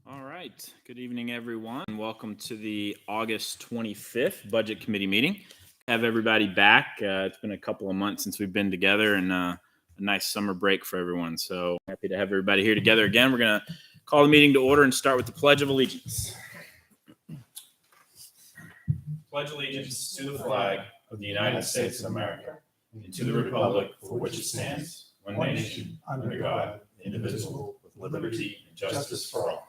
All right. Good evening, everyone. Welcome to the August 25th Budget Committee meeting. Have everybody back. It's been a couple of months since we've been together, and a nice summer break for everyone. So happy to have everybody here together again. We're going to call the meeting to order and start with the Pledge of Allegiance. Pledge allegiance to the flag of the United States of America and to the republic for which it stands, one nation, under God, indivisible, with liberty and justice for all.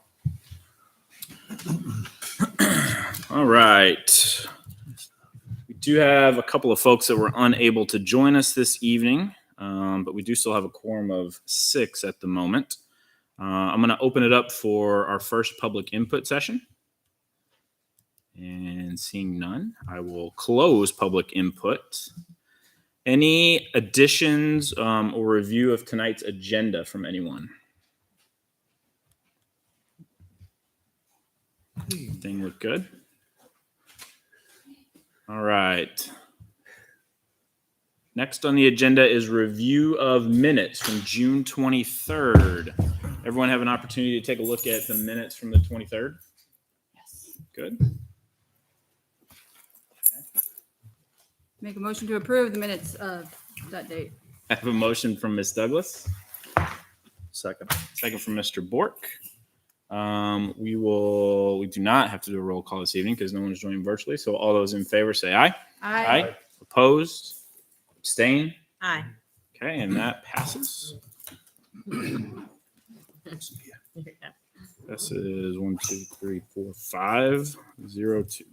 All right. We do have a couple of folks that were unable to join us this evening, but we do still have a quorum of 6 at the moment. I'm going to open it up for our first public input session. And seeing none, I will close public input. Any additions or review of tonight's agenda from anyone? Everything look good? All right. Next on the agenda is review of minutes from June 23rd. Everyone have an opportunity to take a look at the minutes from the 23rd? Yes. Good. Make a motion to approve the minutes of that date. I have a motion from Ms. Douglas. Second from Mr. Bork. We do not have to do a roll call this evening because no one is joining virtually. So all those in favor say aye. Aye. Opposed? Abstain? Aye. Okay, and that passes. This is 1, 2, 3, 4, 5, 0, 2.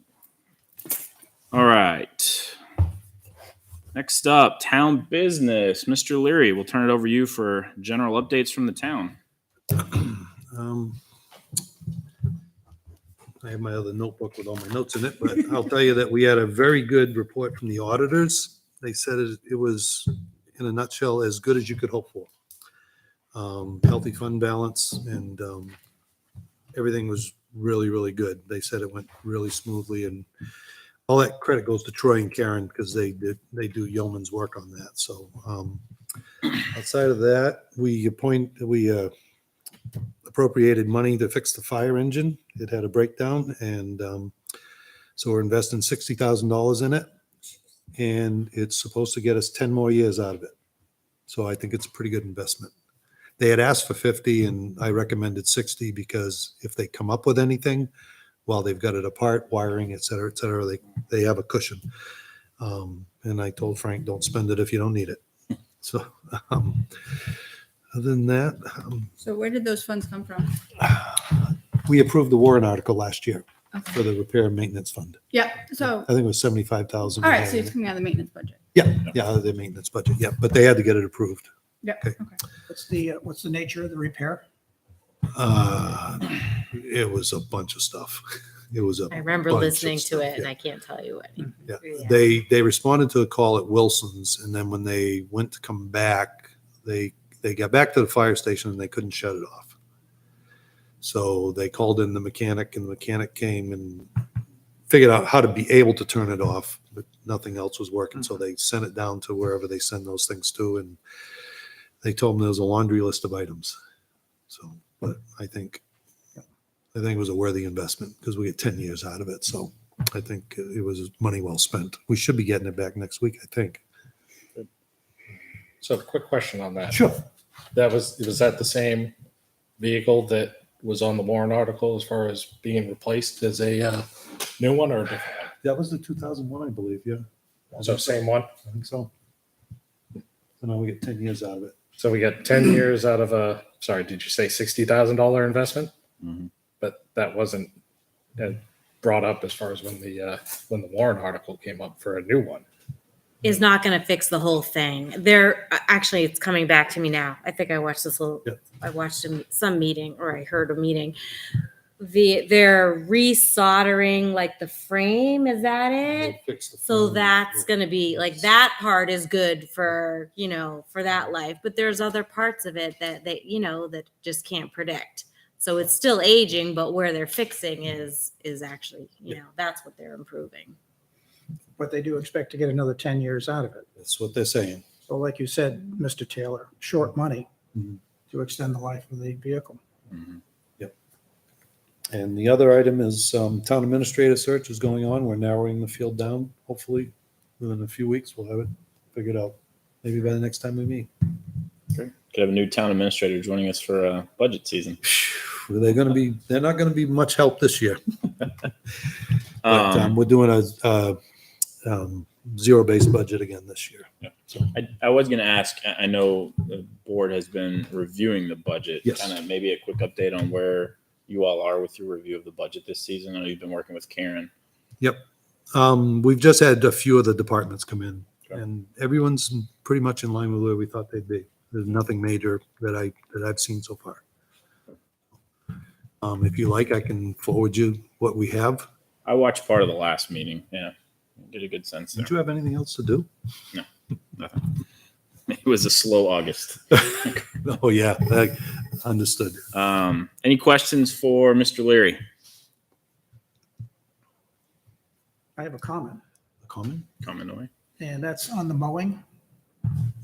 All right. Next up, town business. Mr. Leary, we'll turn it over to you for general updates from the town. I have my other notebook with all my notes in it, but I'll tell you that we had a very good report from the auditors. They said it was, in a nutshell, as good as you could hope for. Healthy fund balance, and everything was really, really good. They said it went really smoothly, and all that credit goes to Troy and Karen because they do yeoman's work on that. So outside of that, we appropriated money to fix the fire engine. It had a breakdown, and so we're investing $60,000 in it, and it's supposed to get us 10 more years out of it. So I think it's a pretty good investment. They had asked for 50, and I recommended 60 because if they come up with anything while they've got it apart, wiring, et cetera, they have a cushion. And I told Frank, don't spend it if you don't need it. So other than that, So where did those funds come from? we approved the warrant article last year Okay. for the repair and maintenance fund. Yeah, so, I think it was 75,000. all right, so it's coming out of the maintenance budget. Yeah, the maintenance budget. Yeah, but they had to get it approved. Yeah, Okay. okay. What's the nature of the repair? It was a bunch of stuff. It was a I remember bunch of listening to stuff, it, and yeah. I can't tell you what. Yeah. Yeah. They responded to a call at Wilson's, and then when they went to come back, they got back to the fire station and they couldn't shut it off. So they called in the mechanic, and the mechanic came and figured out how to be able to turn it off, but nothing else was working. So they sent it down to wherever they send those things to, and they told them there was a laundry list of items. So, but I think it was a worthy investment because we get 10 years out of it. So I think it was money well spent. We should be getting it back next week, I think. So quick question on that. Sure. Was that the same vehicle that was on the warrant article as far as being replaced as a new one or a different one? That was the 2001, I believe. Yeah. So same one? I think so. So now we get 10 years out of it. So we got 10 years out of did you say $60,000 investment? Mhm. But that wasn't brought up as far as when the warrant article came up for a new one. Is not going to fix the whole thing. Actually, it's coming back to me now. I think I watched this I watched some meeting, or I heard a meeting. They're resoldering like the frame. Is that it? So that's going to be like, that part is good for, for that life. But there's other parts of it that that just can't predict. So it's still aging, but where they're fixing is actually, that's what they're improving. But they do expect to get another 10 years out of it. That's what they're saying. So like you said, Mr. Taylor, short money Mhm. to extend the life of the vehicle. Mhm. Yep. And the other item is town administrator search is going on. We're narrowing the field down. Hopefully, within a few weeks, we'll have it figured out. Maybe by the next time we meet. Great. Could have a new town administrator joining us for budget season. They're not going to be much help this year. But we're doing a zero-based budget again this year. Yeah. So, I was going to ask, I know the board has been reviewing the budget. Yes. Kind of maybe a quick update on where you all are with your review of the budget this season. I know you've been working with Karen. yep. We've just had a few of the departments come in, Okay. and everyone's pretty much in line with where we thought they'd be. There's nothing major that I've seen so far. If you like, I can forward you what we have. I watched part of the last meeting. Yeah. Get a good sense there. Did you have anything else to do? Nothing. It was a slow August. Oh, yeah, understood. Any questions for Mr. Leary? I have a comment, A comment? Comment away. and that's on the mowing.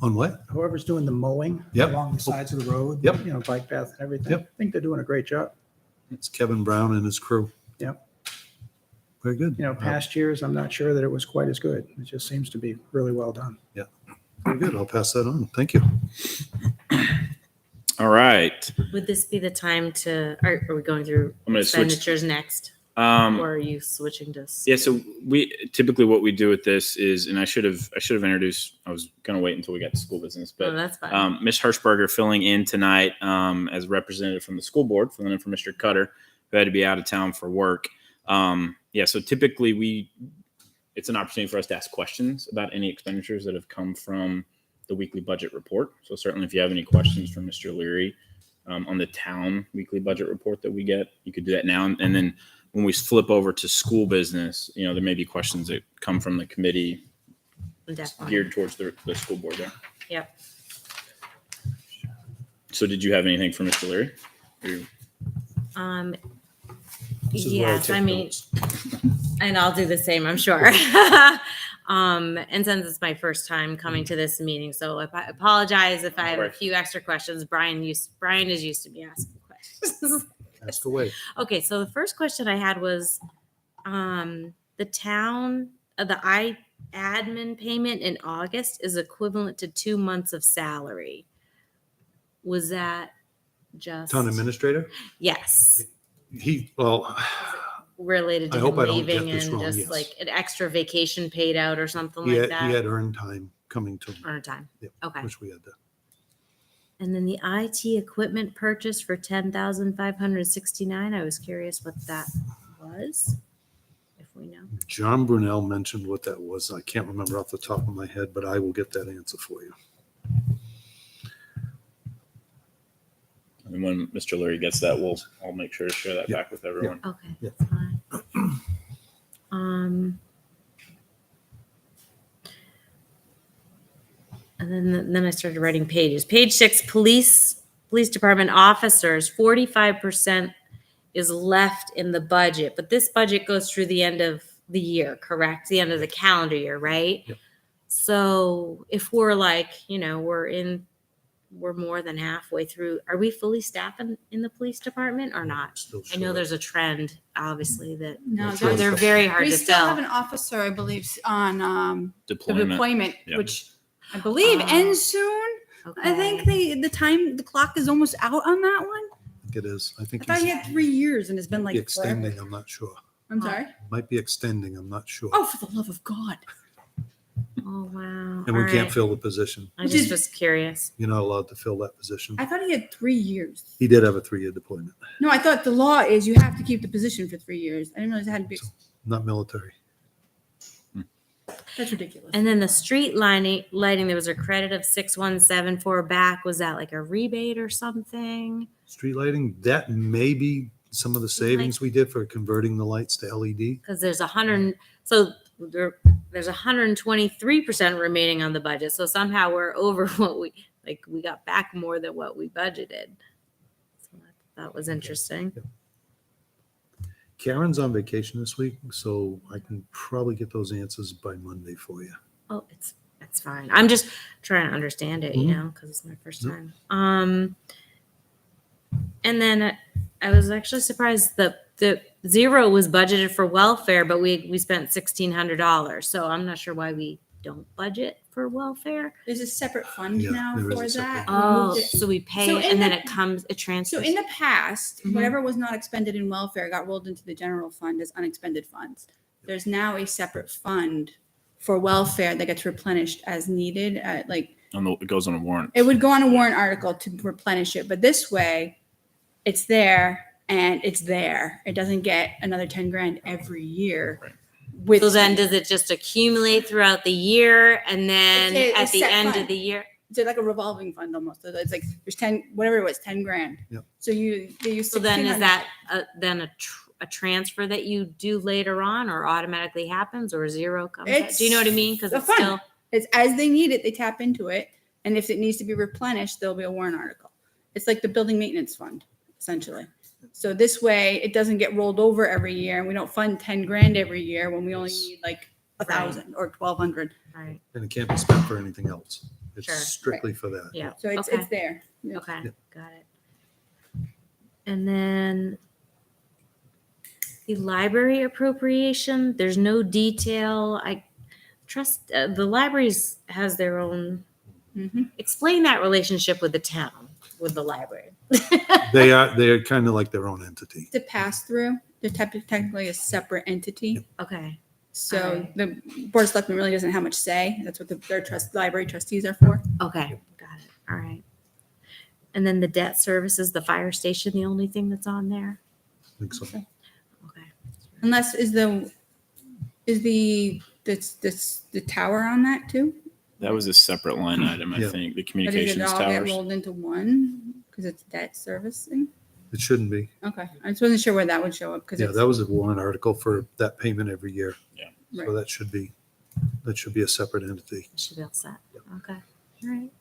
On what? Whoever's doing the mowing Yep. along the sides of the road, Yep. bike path and everything. Yep. I think they're doing a great job. It's Kevin Brown and his crew. Yep. Very good. Past years, I'm not sure that it was quite as good. It just seems to be really well done. Very good. I'll pass that on. Thank you. All right. Would this be the time to, are we going through I'm going to switch. expenditures next? Or are you switching to? Yeah, so we typically what we do with this is, and I should have introduced. I was going to wait until we got to school business, Oh, but that's fine. Ms. Hirschberger filling in tonight as representative from the school board, filling in for Mr. Cutter, who had to be out of town for work. Yeah, so typically it's an opportunity for us to ask questions about any expenditures that have come from the weekly budget report. So certainly, if you have any questions for Mr. Leary on the town weekly budget report that we get, you could do that now, and then. When we flip over to school business, there may be questions that come from the committee Definitely. geared towards the school board there. Yep. So did you have anything for Mr. Leary? This is where I Yes, take I mean, notes. and I'll do the same, I'm sure. And since it's my first time coming to this meeting, so I apologize if I have a Right. few extra questions. Brian is used to me asking questions. Ask away. Okay, so the first question I had was the town, the admin payment in August is equivalent to 2 months of salary. Was that just? Town administrator? Yes, related to I him hope I don't leaving get this and wrong, just yes. like an extra vacation paid out or something He like had that? earned time coming to him, Earn time. Yep. Okay. which we had to. And then the IT equipment purchase for 10,569. I was curious what that was, if we know. John Brunel mentioned what that was. I can't remember off the top of my head, but I will get that answer for you. And when Mr. Leary gets that, I'll make sure to share that Yeah. back with everyone. Okay, Yeah. that's fine. And then I started writing pages. Page 6, police department officers, 45% is left in the budget, but this budget goes through the end of the year, correct? The end of the calendar year, right? Yep. So if we're like, we're more than halfway through, are we fully staffed in the police department or not? Still I know short. there's a trend, obviously, that No, That's right. they're very hard we to still have fill. an officer, I believe, on the Deployment. deployment, Yeah. which I believe Oh. ends soon. I think the clock is almost out on that one. I think it is. I I think thought he he's had 3 years and it's been be like extending. forever. I'm not sure. I'm sorry. Might be extending. I'm not sure. Oh, for the love of God. Oh, wow. And we All can't right. fill the position. I just was curious. You're not allowed to fill that position. I thought he had 3 years. He did have a 3-year deployment, No, I thought the law is you have to keep the position for 3 years. I didn't realize it had to be. not military. That's ridiculous. And then the street lighting, there was a credit of 6174 back. Was that like a rebate or something? Street lighting, that may be some of the savings we did for converting the lights to LED. Because there's 123% remaining on the budget. So somehow we're over what we got back more than what we budgeted. So that was interesting. Karen's on vacation this week, so I can probably get those answers by Monday for you. Oh, it's fine. I'm just trying to understand it, because it's my first time. And then I was actually surprised that the zero was budgeted for welfare, but we spent $1,600. So I'm not sure why we don't budget for welfare. There's a separate fund Yeah, now there is for a separate that. one. We Oh, moved it. so we pay So it in and then the- it comes, it So transfers. in the past, Mhm. whatever was not expended in welfare got rolled into the general fund as unexpended funds. There's now a separate fund for welfare that gets replenished as needed. It goes on a warrant. It would go on a warrant article to replenish it, but this way, it's there and it's there. It doesn't get another 10 grand every year. Right. With So then does it just accumulate throughout the year and then It's a at the set end fund. of the year? it's like a revolving fund almost. So it's like there's 10, whatever it was, 10 grand. Yep. So they use So then is 1,600. that then a transfer that you do later on or automatically happens or zero comes out? Do you know what I mean? Because a it's fund. still, It's as they need it, they tap into it. And if it needs to be replenished, there'll be a warrant article. It's like the building maintenance fund, essentially. So this way it doesn't get rolled over every year and we don't fund 10 grand every year when we only Yes. need like 1,000 or 1,200. right, And it can't be spent for anything else. It's Sure. strictly for that. yeah. So it's Okay. there. Yeah. Okay, Yep. got it. And then the library appropriation, there's no detail. I trust the libraries has their own. Mhm. Explain that relationship with the town, with the library. They're kind of like their own entity. To pass through, they're technically a separate entity. Okay, So Alright. the board of selectmen really doesn't have much say. That's what their library trustees are for. okay, got it. All right. And then the debt services, the fire station, the only thing that's on there? I think so. Okay. Unless the tower on that too? That was a separate line item, I Yeah. think. The Or does it communications all get towers. rolled into one because it's debt servicing? It shouldn't be. Okay, I just wasn't sure where that would show up because Yeah, it's that was a warrant article for that payment every year. right. So that should be a separate entity. Should be all set. Okay. All right.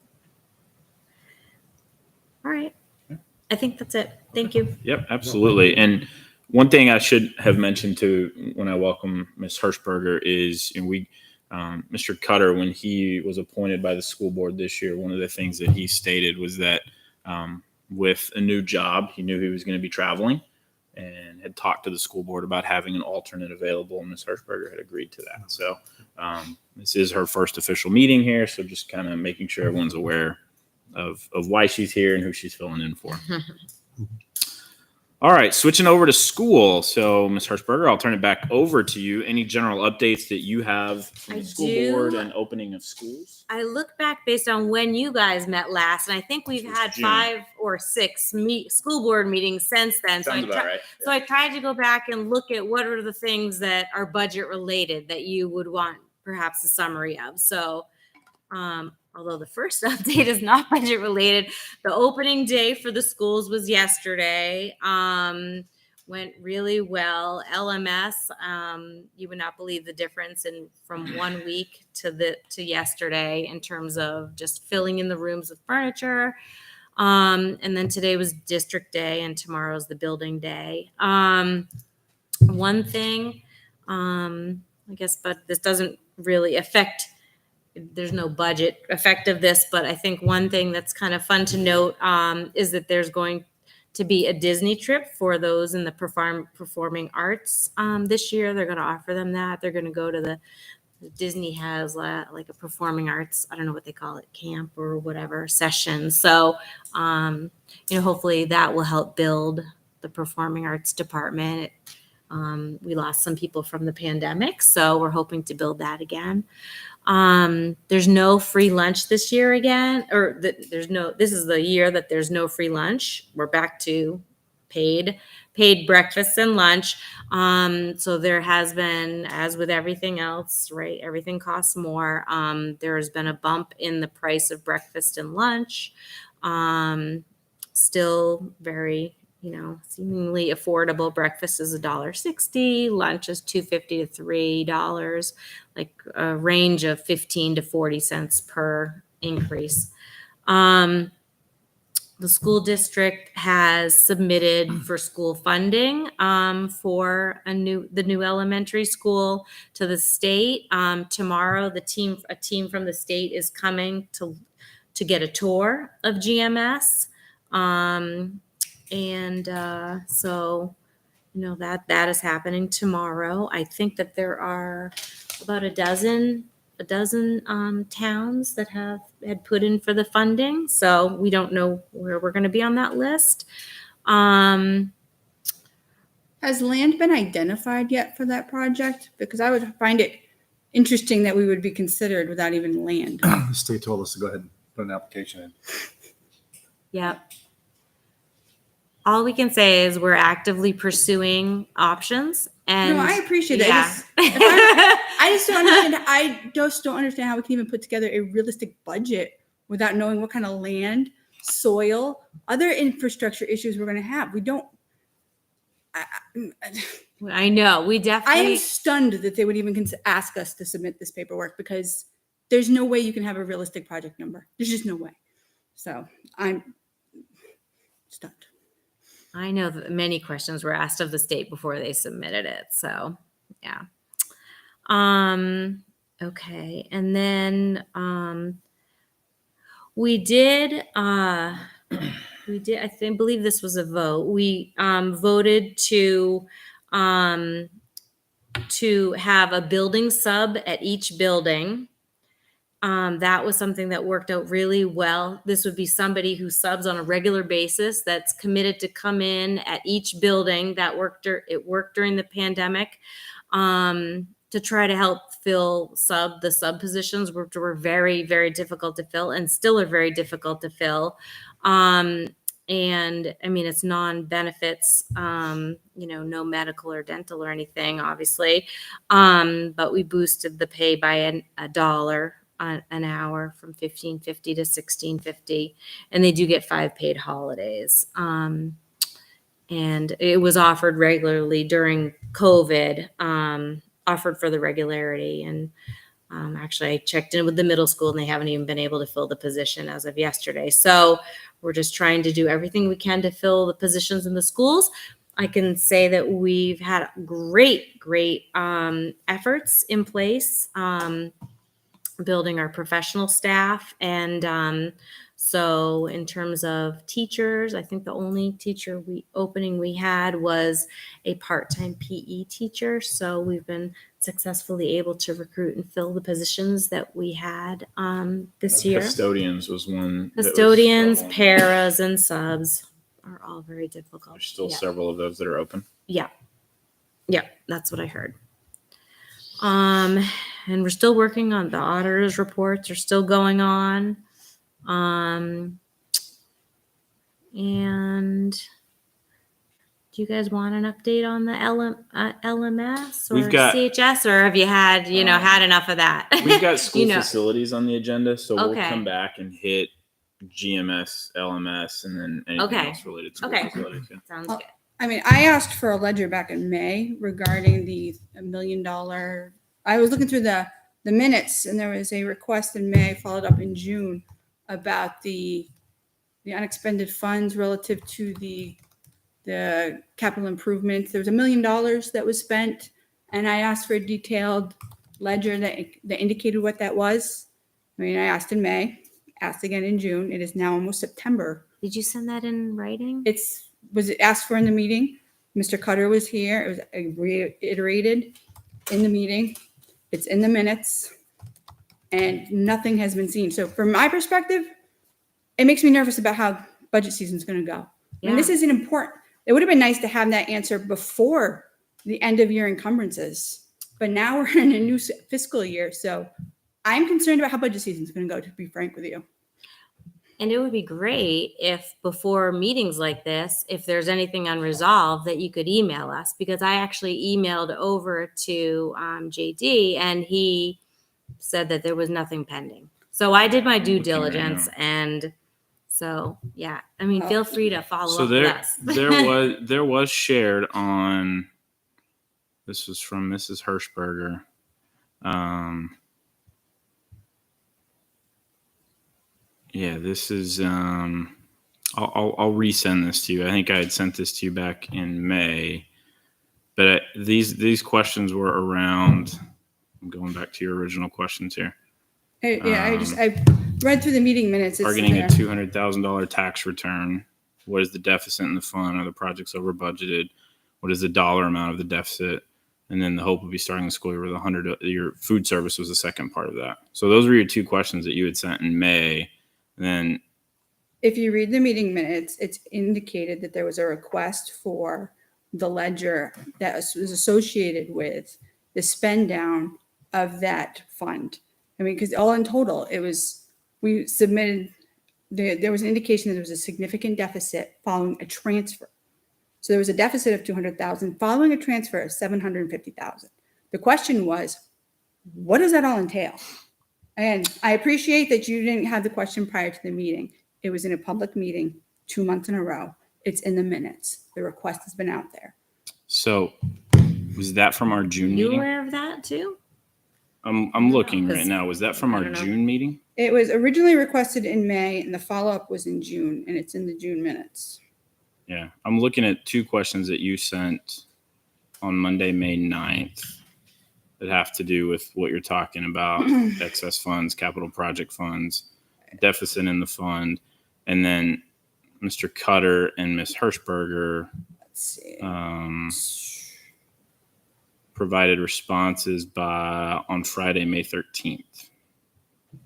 All right. I think that's it. Thank you. Yep, absolutely. And one thing I should have mentioned too when I welcome Ms. Hirschberger is, Mr. Cutter, when he was appointed by the school board this year, one of the things that he stated was that with a new job, he knew he was going to be traveling and had talked to the school board about having an alternate available, and Ms. Hirschberger had agreed to that. So this is her first official meeting here, so just kind of making sure everyone's aware of why she's here and who she's filling in for. All right, switching over to school. So, Ms. Hirschberger, I'll turn it back over to you. Any general updates that you have from the I school do. board and opening of schools? I look back based on when you guys met last, and I think we've It was had June. 5 or 6 school board meetings since then. Sounds about right. So I tried to go back and look at what are the things that are budget related that you would want perhaps a summary of. So, although the first update is not budget related, the opening day for the schools was yesterday. Went really well. LMS, you would not believe the difference from 1 week to yesterday in terms of just filling in the rooms with furniture. And then today was district day and tomorrow's the building day. One thing, I guess, but this doesn't really affect, there's no budget effect of this, but I think one thing that's kind of fun to note is that there's going to be a Disney trip for those in the performing arts this year. They're going to offer them that. They're going to go to the Disney has like a performing arts, I don't know what they call it, camp or whatever session. So, hopefully that will help build the performing arts department. We lost some people from the pandemic, so we're hoping to build that again. There's no free lunch this year again, this is the year that there's no free lunch. We're back to paid breakfast and lunch. So there has been, as with everything else, right? Everything costs more. There has been a bump in the price of breakfast and lunch. Still very, seemingly affordable. Breakfast is $1.60. Lunch is $2.50 to $3, like a range of 15 to 40 cents per increase. The school district has submitted for school funding for the new elementary school to the state. Tomorrow, a team from the state is coming to get a tour of GMS. So that is happening tomorrow. I think that there are about a dozen towns that had put in for the funding. So we don't know where we're going to be on that list. Has land been identified yet for that project? Because I would find it interesting that we would be considered without even land. The state told us to go ahead and put an application in. Yep. All we can say is we're actively pursuing options. And No, I appreciate that. yeah. I just don't understand. I just don't understand how we can even put together a realistic budget without knowing what kind of land, soil, other infrastructure issues we're going to have. We don't. I know. We I am definitely. stunned that they would even ask us to submit this paperwork because there's no way you can have a realistic project number. There's just no way. So I'm stunned. I know that many questions were asked of the state before they submitted it. So, yeah. Okay. And then we did I believe this was a vote. We voted to have a building sub at each building. That was something that worked out really well. This would be somebody who subs on a regular basis that's committed to come in at each building. It worked during the pandemic to try to help fill the sub positions, which were very, very difficult to fill and still are very difficult to fill. And I mean, it's non-benefits, no medical or dental or anything, obviously. But we boosted the pay by $1 an hour from $15.50 to $16.50, and they do get 5 paid holidays. And it was offered regularly during COVID, offered for the regularity. And actually, I checked in with the middle school, and they haven't even been able to fill the position as of yesterday. So we're just trying to do everything we can to fill the positions in the schools. I can say that we've had great efforts in place, building our professional staff. And so in terms of teachers, I think the only teacher opening we had was a part-time PE teacher. So we've been successfully able to recruit and fill the positions that we had this year. Custodians was one. Custodians, paras, and subs are all very difficult. There's still Yeah. several of those that are open. Yeah, that's what I heard. And we're still working on the auditors' reports are still going on. And do you guys want an update on the LMS or We've got- CHS, or have you had enough of that? We've got school know. facilities on the agenda, so we'll Okay. come back and hit GMS, LMS, and then anything Okay. else related to school Okay. facilities. Yeah. Sounds Oh. good. I mean, I asked for a ledger back in May regarding the $1 million. I was looking through the minutes, and there was a request in May, followed up in June, about the unexpended funds relative to the capital improvements. There was $1 million that was spent, and I asked for a detailed ledger that indicated what that was. I mean, I asked in May, asked again in June. It is now almost September. Did you send that in writing? Was it asked for in the meeting? Mr. Cutter was here. It was reiterated in the meeting. It's in the minutes, and nothing has been seen. So from my perspective, it makes me nervous about how budget season is going to go. I mean, this isn't important. It would have been nice to have that answer before the end of year encumbrances, but now we're in a new fiscal year. So I'm concerned about how budget season is going to go, to be frank with you. And it would be great if before meetings like this, if there's anything unresolved, that you could email us, because I actually emailed over to JD, and he said that there was nothing pending. So I did my due Looking right diligence, now. and so, yeah, I mean, feel free to follow So up with us. there was shared on. This was from Mrs. Hirschberger. Yeah, this is. I'll resend this to you. I think I had sent this to you back in May, but these questions were around. I'm going back to your original questions here. I read through the meeting minutes. It's Targeting there. a $200,000 tax return. What is the deficit in the fund? Are the projects over budgeted? what is the dollar amount of the deficit, and then the hope would be starting the school year with 100. Your food service was the second part of that. So those were your two questions that you had sent in May. And then If you read the meeting minutes, it's indicated that there was a request for the ledger that was associated with the spend down of that fund. I mean, because all in total, we submitted, there was an indication that there was a significant deficit following a transfer. So there was a deficit of 200,000 following a transfer of 750,000. The question was, what does that all entail? And I appreciate that you didn't have the question prior to the meeting. It was in a public meeting 2 months in a row. It's in the minutes. The request has been out there. so was that from our June You meeting? aware of that too? I'm looking know, right 'cause now. Was that from I our don't know. June meeting? It was originally requested in May and the follow-up was in June, and it's in the June minutes. Yeah, I'm looking at two questions that you sent on Monday, May 9th that have to do with what you're talking about, excess funds, capital project funds, deficit in the fund, and then Mr. Cutter and Ms. Hirschberger Let's see. provided responses on Friday, May 13th.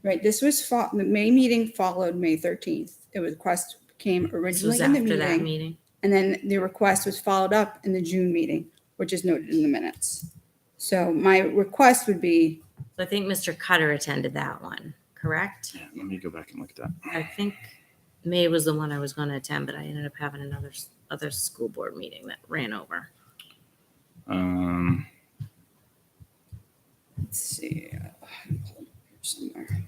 Right, this was, the May meeting followed May 13th. The request came This originally was in the after that meeting, meeting. and then the request was followed up in the June meeting, which is noted in the minutes. So my request would be, So I think Mr. Cutter attended that one, correct? Yeah, let me go back and look at that. I think May was the one I was going to attend, but I ended up having other school board meeting that ran over. let's see, somewhere.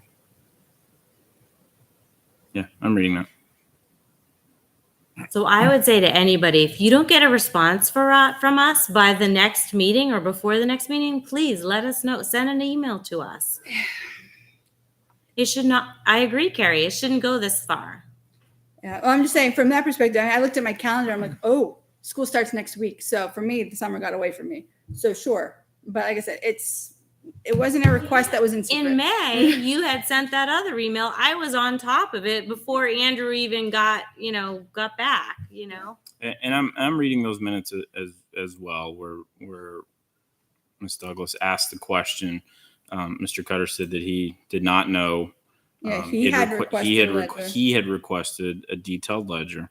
Yeah, I'm reading that. So I would say to anybody, if you don't get a response from us by the next meeting or before the next meeting, please let us know. Send an email to us. It should not, I agree, Carrie, it shouldn't go this far. Yeah, well, I'm just saying from that perspective, I looked at my calendar, I'm like, oh, school starts next week. So for me, the summer got away from me. So sure. But like I said, it wasn't a request that was in secret. In May, you had sent that other email. I was on top of it before Andrew even got back. And I'm reading those minutes as well, where Ms. Douglas asked the question. Mr. Cutter said that he did not know. Yeah, he had requested a detailed ledger,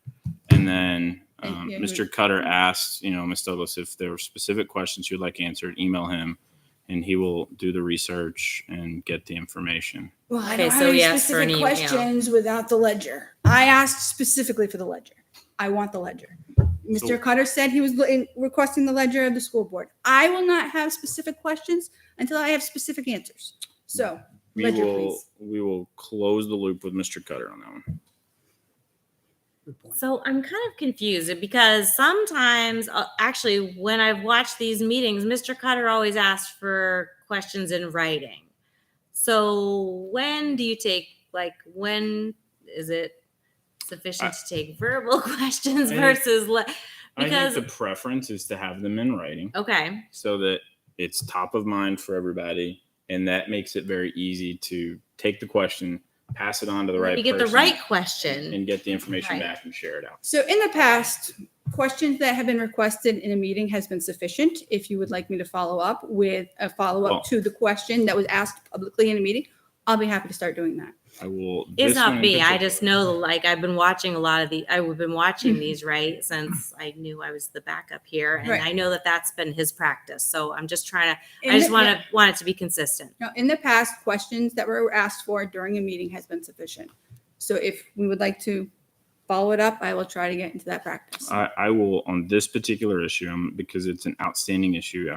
and then Yeah, Mr. Cutter asked, Ms. Douglas, if there were specific questions you'd like answered, email him, and he will do the research and get the information. Well, I Okay, don't so have any he asked for an specific email. questions without the ledger. I asked specifically for the ledger. I want the ledger. Mr. So- Cutter said he was requesting the ledger of the school board. I will not have specific questions until I have specific answers. So, ledger, please. We will close the loop with Mr. Cutter on that one. Good point. So I'm kind of confused because sometimes, actually, when I've watched these meetings, Mr. Cutter always asks for questions in writing. So when do you take, when is it sufficient to take verbal questions versus, I because, think the preference is to have them in writing okay, so that it's top of mind for everybody, and that makes it very easy to take the question, pass it on to the right you get person, the right question. and get the information Right. back and share it out. So in the past, questions that have been requested in a meeting has been sufficient. If you would like me to follow up with a follow-up Well- to the question that was asked publicly in a meeting, I'll be happy to start doing that. I will. It's this one not in me. I particular- just know, I've been watching a lot of I've been watching these, right, since I knew I was the backup here. And Right. I know that that's been his practice. So I'm just trying to, In I just the- want it to be consistent. Now, in the past, questions that were asked for during a meeting has been sufficient. So if we would like to follow it up, I will try to get into that practice. I will on this particular issue, because it's an outstanding issue.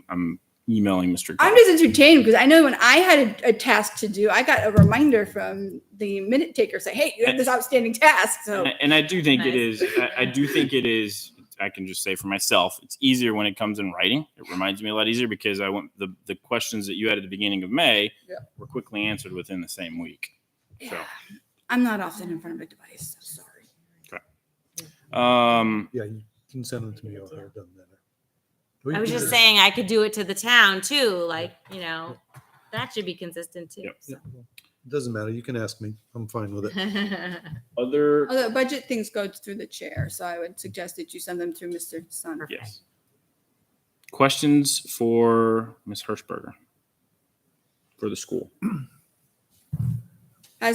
I'm emailing Mr. I'm Cutter. just entertained because I know when I had a task to do, I got a reminder from the minute taker saying, hey, you have this outstanding task. So And I do think it Nice. is. I do think it is. I can just say for myself, it's easier when it comes in writing. It reminds me a lot easier because I want the questions that you had at the beginning of May were quickly answered within the same week. So, I'm not often in front of a device. So sorry. Yeah, you can send them to me. I'll have it done better. I was just saying I could do it to the town too. That should be consistent too. Yep. So. It doesn't matter. You can ask me. I'm fine with it. Other, Although budget things go through the chair, so I would suggest that you send them through Mr. Sun. yes. Questions for Ms. Hirschberger for the school? How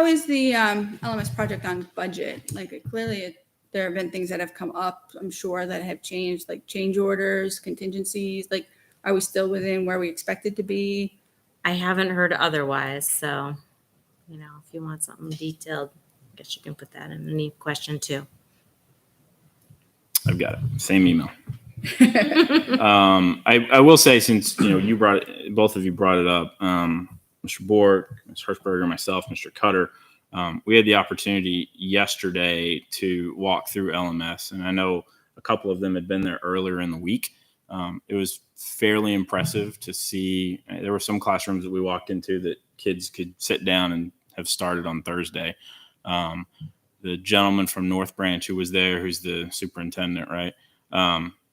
is the LMS project on budget? Like clearly there have been things that have come up, I'm sure, that have changed, like change orders, contingencies. Like, are we still within where we expected to be? I haven't heard otherwise, so, if you want something detailed, I guess you can put that in any question too. I've got it. Same email. I will say, since you brought it, both of you brought it up, Mr. Bork, Ms. Hirschberger, myself, Mr. Cutter, we had the opportunity yesterday to walk through LMS, and I know a couple of them had been there earlier in the week. It was fairly impressive to see. There were some classrooms that we walked into that kids could sit down and have started on Thursday. The gentleman from North Branch who was there, who's the superintendent, right?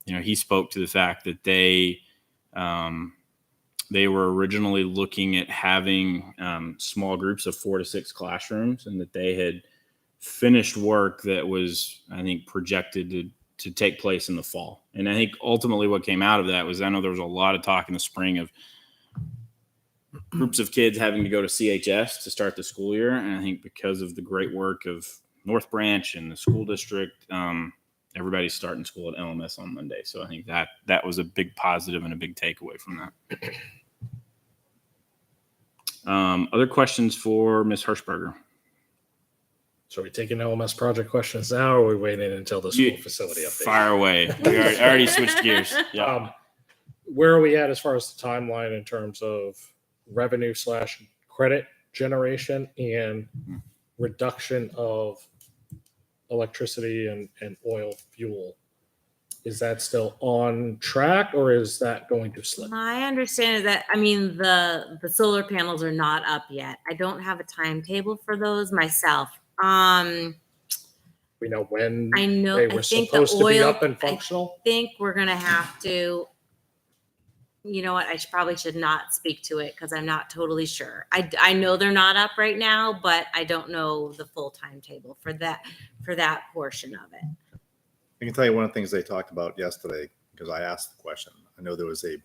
He spoke to the fact that they were originally looking at having small groups of 4 to 6 classrooms, and that they had finished work that was, I think, projected to take place in the fall. And I think ultimately what came out of that was, I know there was a lot of talk in the spring of groups of kids having to go to CHS to start the school year. And I think because of the great work of North Branch and the school district, everybody's starting school at LMS on Monday. So I think that was a big positive and a big takeaway from that. Other questions for Ms. Hirschberger? So are we taking LMS project questions now, or are we waiting until the school facility update? Fire away. We already switched gears. Yeah. Where are we at as far as the timeline in terms of revenue / credit generation and reduction of electricity and oil fuel? Is that still on track, or is that going to slip? My understanding is that, the solar panels are not up yet. I don't have a timetable for those myself. We know when I know. they I were think supposed the to be oil. up and functional. I think we're gonna have to. You know what? Probably should not speak to it because I'm not totally sure. I know they're not up right now, but I don't know the full timetable for that portion of it. I can tell you one of the things they talked about yesterday, because I asked the question. I know there was a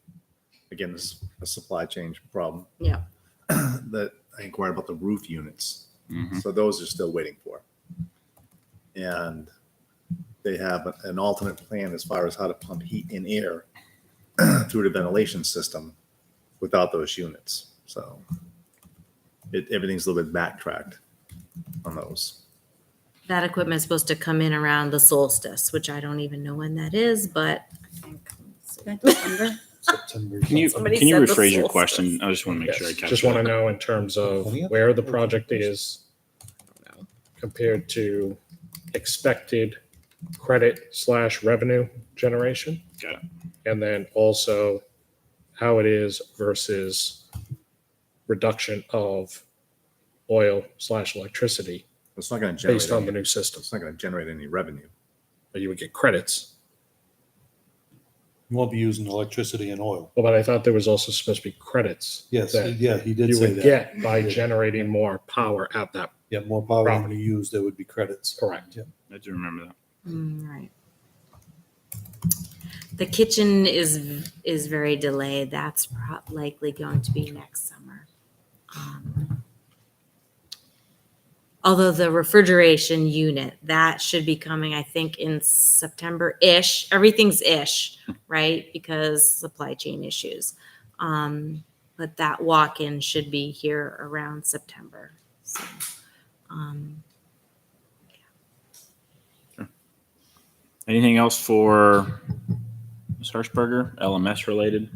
supply chain problem. Yeah. That I inquired about the roof units. Mhm. So those are still waiting for. And they have an alternate plan as far as how to pump heat and air through the ventilation system without those units. So everything's a little bit backtracked on those. That equipment is supposed to come in around the solstice, which I don't even know when that is, but I think. December. September. Can you Somebody rephrase said the your solstice. question? I just want to make sure I Yes, catch just it. want to know in terms of where the project is compared to expected credit / revenue generation. Got it. And then also how it is versus reduction of oil / electricity It's not going to generate based on the new system. It's not going to generate any revenue. But you would get credits. You won't be using electricity and oil. Well, but I thought there was also supposed to be credits. Yes, that yeah, he did you say would that. get by generating more power at that. Yeah, more power than Property. you use, there would be credits. Correct. Yeah. I do remember that. Right. The kitchen is very delayed. That's likely going to be next summer. Although the refrigeration unit, that should be coming, I think, in September-ish. Everything's ish, right? Because supply chain issues. But that walk-in should be here around September. So, Anything else for Ms. Hirschberger? LMS related?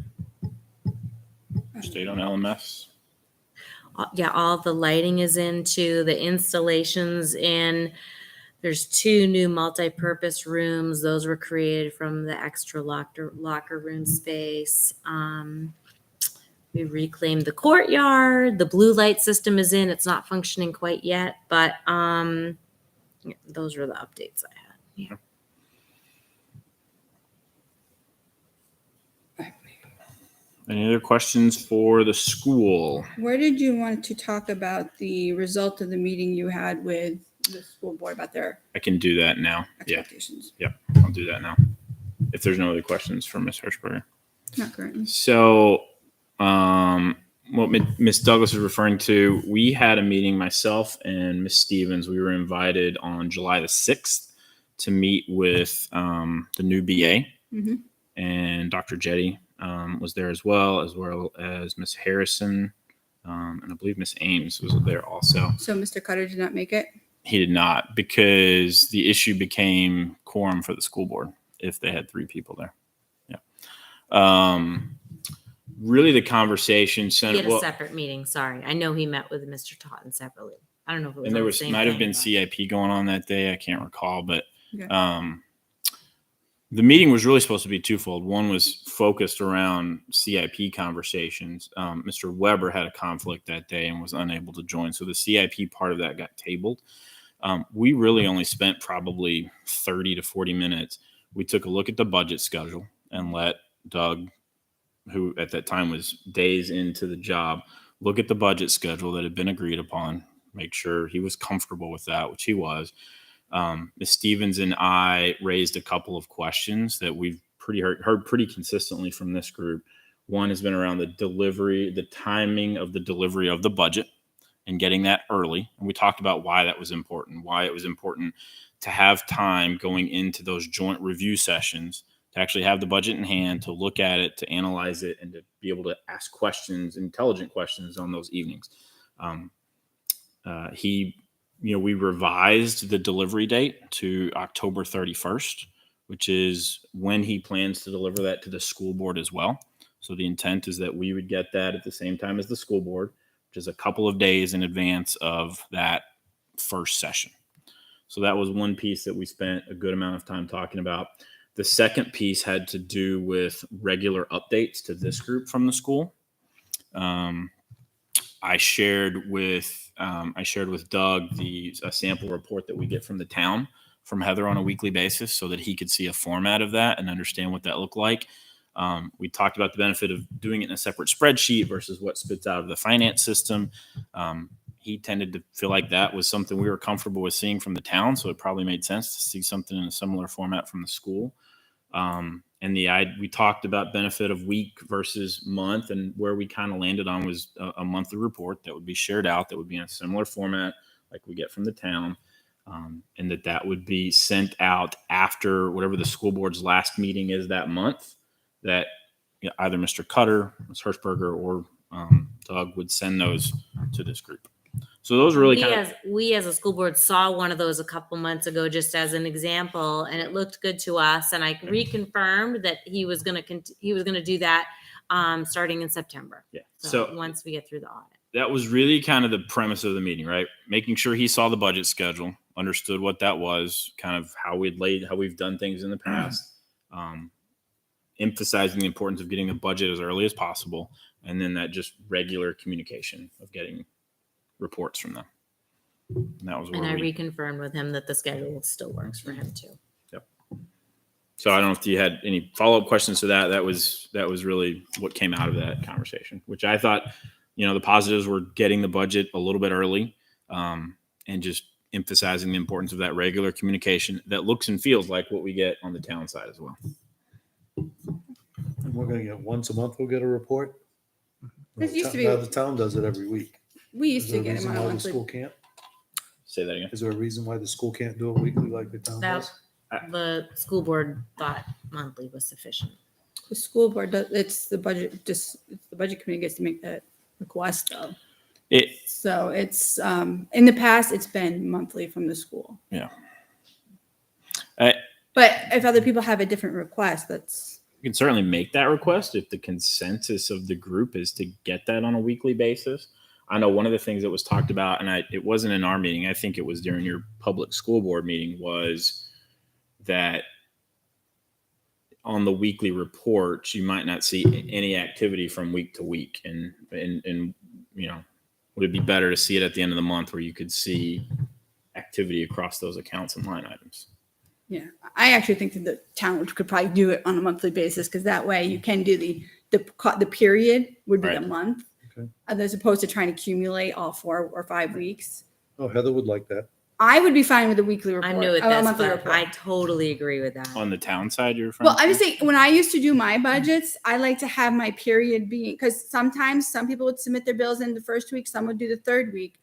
Stayed on LMS. yeah, all the lighting is into, the installations in. There's 2 new multi-purpose rooms. Those were created from the extra locker room space. We reclaimed the courtyard. The blue light system is in. It's not functioning quite yet, but yeah, those were the updates I had. Yeah. Any other questions for the school? Where did you want to talk about the result of the meeting you had with the school board about their I can do that now. Yeah, expectations? I'll do that now. If there's no other questions for Ms. Hirschberger. Not currently. So, what Ms. Douglas is referring to, we had a meeting, myself and Ms. Stevens. We were invited on July the 6th to meet with the new BA, Mhm. and Dr. Jetty was there as well as Ms. Harrison, and I believe Ms. Ames was there also. So Mr. Cutter did not make it? He did not, because the issue became quorum for the school board if they had 3 people there. Yeah. Really, the conversation He centered. had a separate meeting. Sorry, I know he met with Mr. Totten separately. I don't know if it was. And there on the was same might have thing, been but- CIP going on that day. I can't recall, but Okay. the meeting was really supposed to be twofold. One was focused around CIP conversations. Mr. Weber had a conflict that day and was unable to join, so the CIP part of that got tabled. We really only spent probably 30 to 40 minutes. We took a look at the budget schedule and let Doug, who at that time was days into the job, look at the budget schedule that had been agreed upon, make sure he was comfortable with that, which he was. Ms. Stevens and I raised a couple of questions that we've heard pretty consistently from this group. One has been around the delivery, the timing of the delivery of the budget and getting that early. And we talked about why that was important, why it was important to have time going into those joint review sessions to actually have the budget in hand, to look at it, to analyze it, and to be able to ask questions, intelligent questions on those evenings. We revised the delivery date to October 31st, which is when he plans to deliver that to the school board as well. So the intent is that we would get that at the same time as the school board, which is a couple of days in advance of that first session. So that was one piece that we spent a good amount of time talking about. The second piece had to do with regular updates to this group from the school. I shared with Doug a sample report that we get from the town from Heather on a weekly basis, so that he could see a format of that and understand what that looked like. We talked about the benefit of doing it in a separate spreadsheet versus what spits out of the finance system. He tended to feel like that was something we were comfortable with seeing from the town, so it probably made sense to see something in a similar format from the school. We talked about benefit of week versus month, and where we kind of landed on was a monthly report that would be shared out, that would be in a similar format like we get from the town, and that would be sent out after whatever the school board's last meeting is that month, that either Mr. Cutter, Ms. Hirschberger, or Doug would send those to this group. So those are really we as a school board saw one of those a couple months ago, just as an example, and it looked good to us. And I reconfirmed that he was going to do that starting in September. Yeah. So once we get through the audit, that was really kind of the premise of the meeting, right? Making sure he saw the budget schedule, understood what that was, kind of how we've done things in the past, emphasizing the importance of getting the budget as early as possible, and then that just regular communication of getting reports from them. And that was where and I reconfirmed with him that the schedule still works for him too. Yep. So I don't know if you had any follow-up questions to that. That was really what came out of that conversation, which I thought, the positives were getting the budget a little bit early, and just emphasizing the importance of that regular communication that looks and feels like what we get on the town side as well. And we're gonna get once a month, we'll get a report. This used to be- Now the town does it every week. We Is used there to a get reason them on a why the monthly. school can't? Say that again. Is there a reason why the school can't do it weekly like the town That does? the school board thought monthly was sufficient. The school board does, it's the budget committee gets to make that request though. So it's, in the past, it's been monthly from the school. Yeah. But if other people have a different request, that's, You can certainly make that request if the consensus of the group is to get that on a weekly basis. I know one of the things that was talked about, and it wasn't in our meeting, I think it was during your public school board meeting, was that on the weekly reports, you might not see any activity from week to week. And would it be better to see it at the end of the month where you could see activity across those accounts and line items? yeah. I actually think that the town could probably do it on a monthly basis because that way you can do the the period would be Right. the month, Okay. as opposed to trying to accumulate all 4 or 5 weeks. Oh, Heather would like that. I would be fine with a weekly report. I'm new with a this, monthly but report. I totally agree with that. On the town side, you're referring Well, I to? was saying when I used to do my budgets, I like to have my period being, because sometimes some people would submit their bills in the first week, some would do the third week.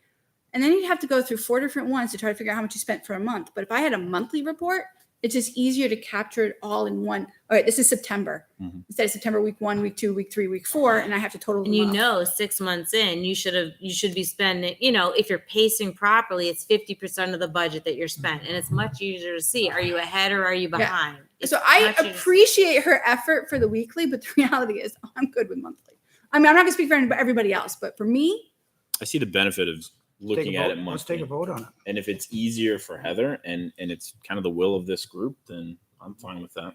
And then you'd have to go through 4 different ones to try to figure out how much you spent for a month. But if I had a monthly report, it's just easier to capture it all in one. All right, this is September. Mhm. Instead of September week 1, week 2, week 3, week 4, and I have to total them And you up. know, 6 months in, you should be spending, if you're pacing properly, it's 50% of the budget that you're spent. And it's much easier to see, are you ahead or are you Yeah. behind? It's So I much easier to see. appreciate her effort for the weekly, but the reality is I'm good with monthly. I mean, I'm not gonna speak for everybody else, but for me, I see the benefit of Take a looking at vote. it Let's take monthly. a vote on it. And if it's easier for Heather and it's kind of the will of this group, then I'm fine with that.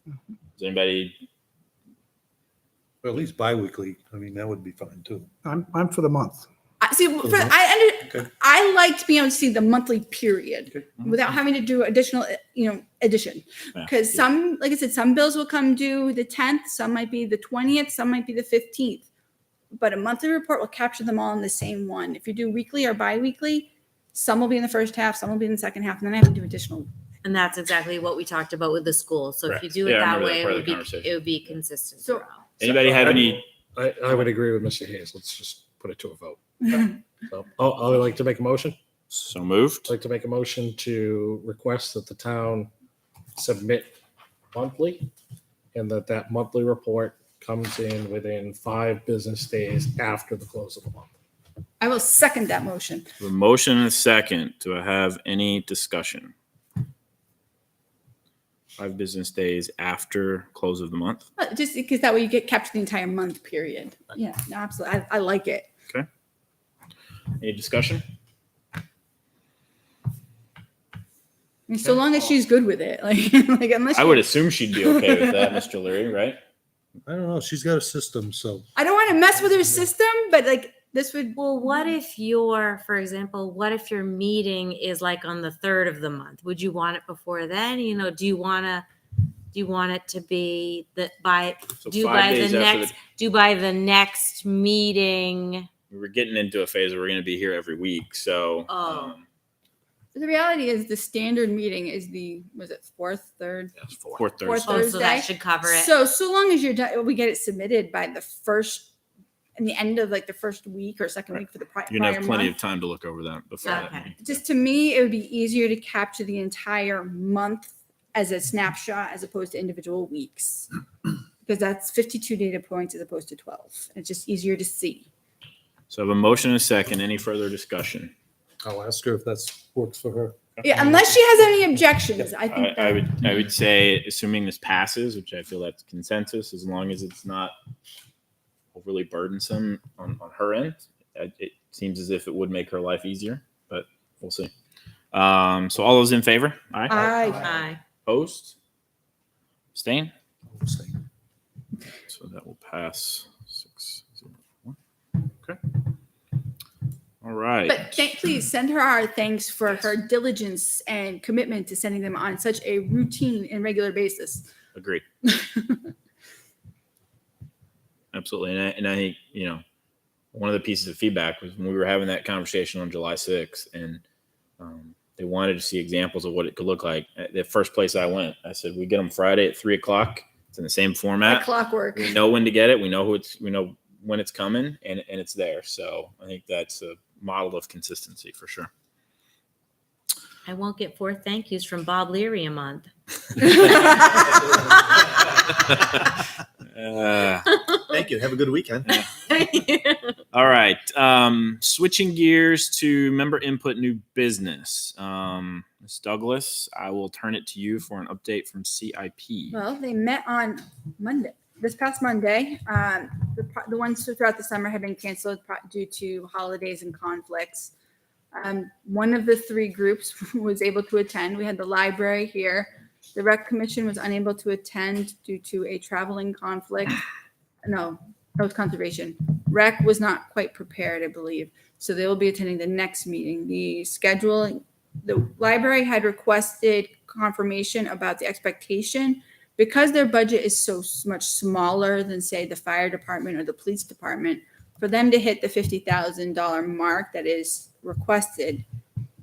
Does anybody? Or at least bi-weekly. I mean, that would be fine too. I'm for the month. Okay. I like to be able to see the monthly period Okay. without having to do additional, addition. Yeah. Because some, like I said, some bills will come due the 10th, some might be the 20th, some might be the 15th. But a monthly report will capture them all in the same one. If you do weekly or bi-weekly, some will be in the first half, some will be in the second half, and then I have to do additional. And that's exactly what we talked about with the school. So if you Correct. do it Yeah, I that remember that way, part it of would the be conversation. it would be consistent. So- throughout. Anybody have any? I would agree with Mr. Hayes. Let's just put it to a vote. So I would like to make a motion. So moved. I'd like to make a motion to request that the town submit monthly and that monthly report comes in within 5 business days after the close of the month. I will second that motion. A motion and a second. Do I have any discussion? 5 business days after close of the month. Just because that way you get capture the entire month period. Yeah, no, absolutely. I like it. Any discussion? I mean, so long as she's good with it, like unless I would assume she'd be okay with that, Mr. Leary, right? I don't know. She's got a system, so. I don't want to mess with her system, but like this would. Well, for example, what if your meeting is like on the 3rd of the month? Would you want it before then? Do you want it to be by So do 5 by days the after next do by the next meeting? we're getting into a phase where we're going to be here every week. So, Oh. The reality is the standard meeting is was it 4th, 3rd? fourth Thursday. Fourth Oh, so that Thursday? should cover it. So long as you're done, we get it submitted by the first, in the end of like the first week or second week for the prior You're going to have plenty month. of time to look over that before that Okay. meeting. Just to me, it would be easier to capture the entire month as a snapshot as opposed to individual weeks. Because that's 52 data points as opposed to 12. It's just easier to see. So I have a motion and a second. Any further discussion? I'll ask her if that works for her. Yeah, unless she has any objections, I think. I would say, assuming this passes, which I feel that's consensus, as long as it's not overly burdensome on her end, it seems as if it would make her life easier, but we'll see. So all those in favor? Aye. Aye. Opposed? Abstain? Stay. So that will pass 6-0-1. Okay. All right. But please send her our thanks for her diligence and commitment to sending them on such a routine and regular basis. Agreed. Absolutely. And I think, one of the pieces of feedback was when we were having that conversation on July 6th and they wanted to see examples of what it could look like. The first place I went, I said, we get them Friday at 3:00. It's in the same Like format. clockwork. We know when to get it. We know when it's coming and it's there. So I think that's a model of consistency for sure. I won't get 4 thank yous from Bob Leary a month. Thank you. Have a good weekend. All right. Switching gears to member input, new business. Ms. Douglas, I will turn it to you for an update from CIP. Well, they met on Monday, this past Monday. The ones throughout the summer have been canceled due to holidays and conflicts. One of the 3 groups was able to attend. We had the library here. The rec commission was unable to attend due to a traveling conflict. No, that was conservation. Rec was not quite prepared, I believe. So they will be attending the next meeting. The library had requested confirmation about the expectation because their budget is so much smaller than, say, the fire department or the police department, for them to hit the $50,000 mark that is requested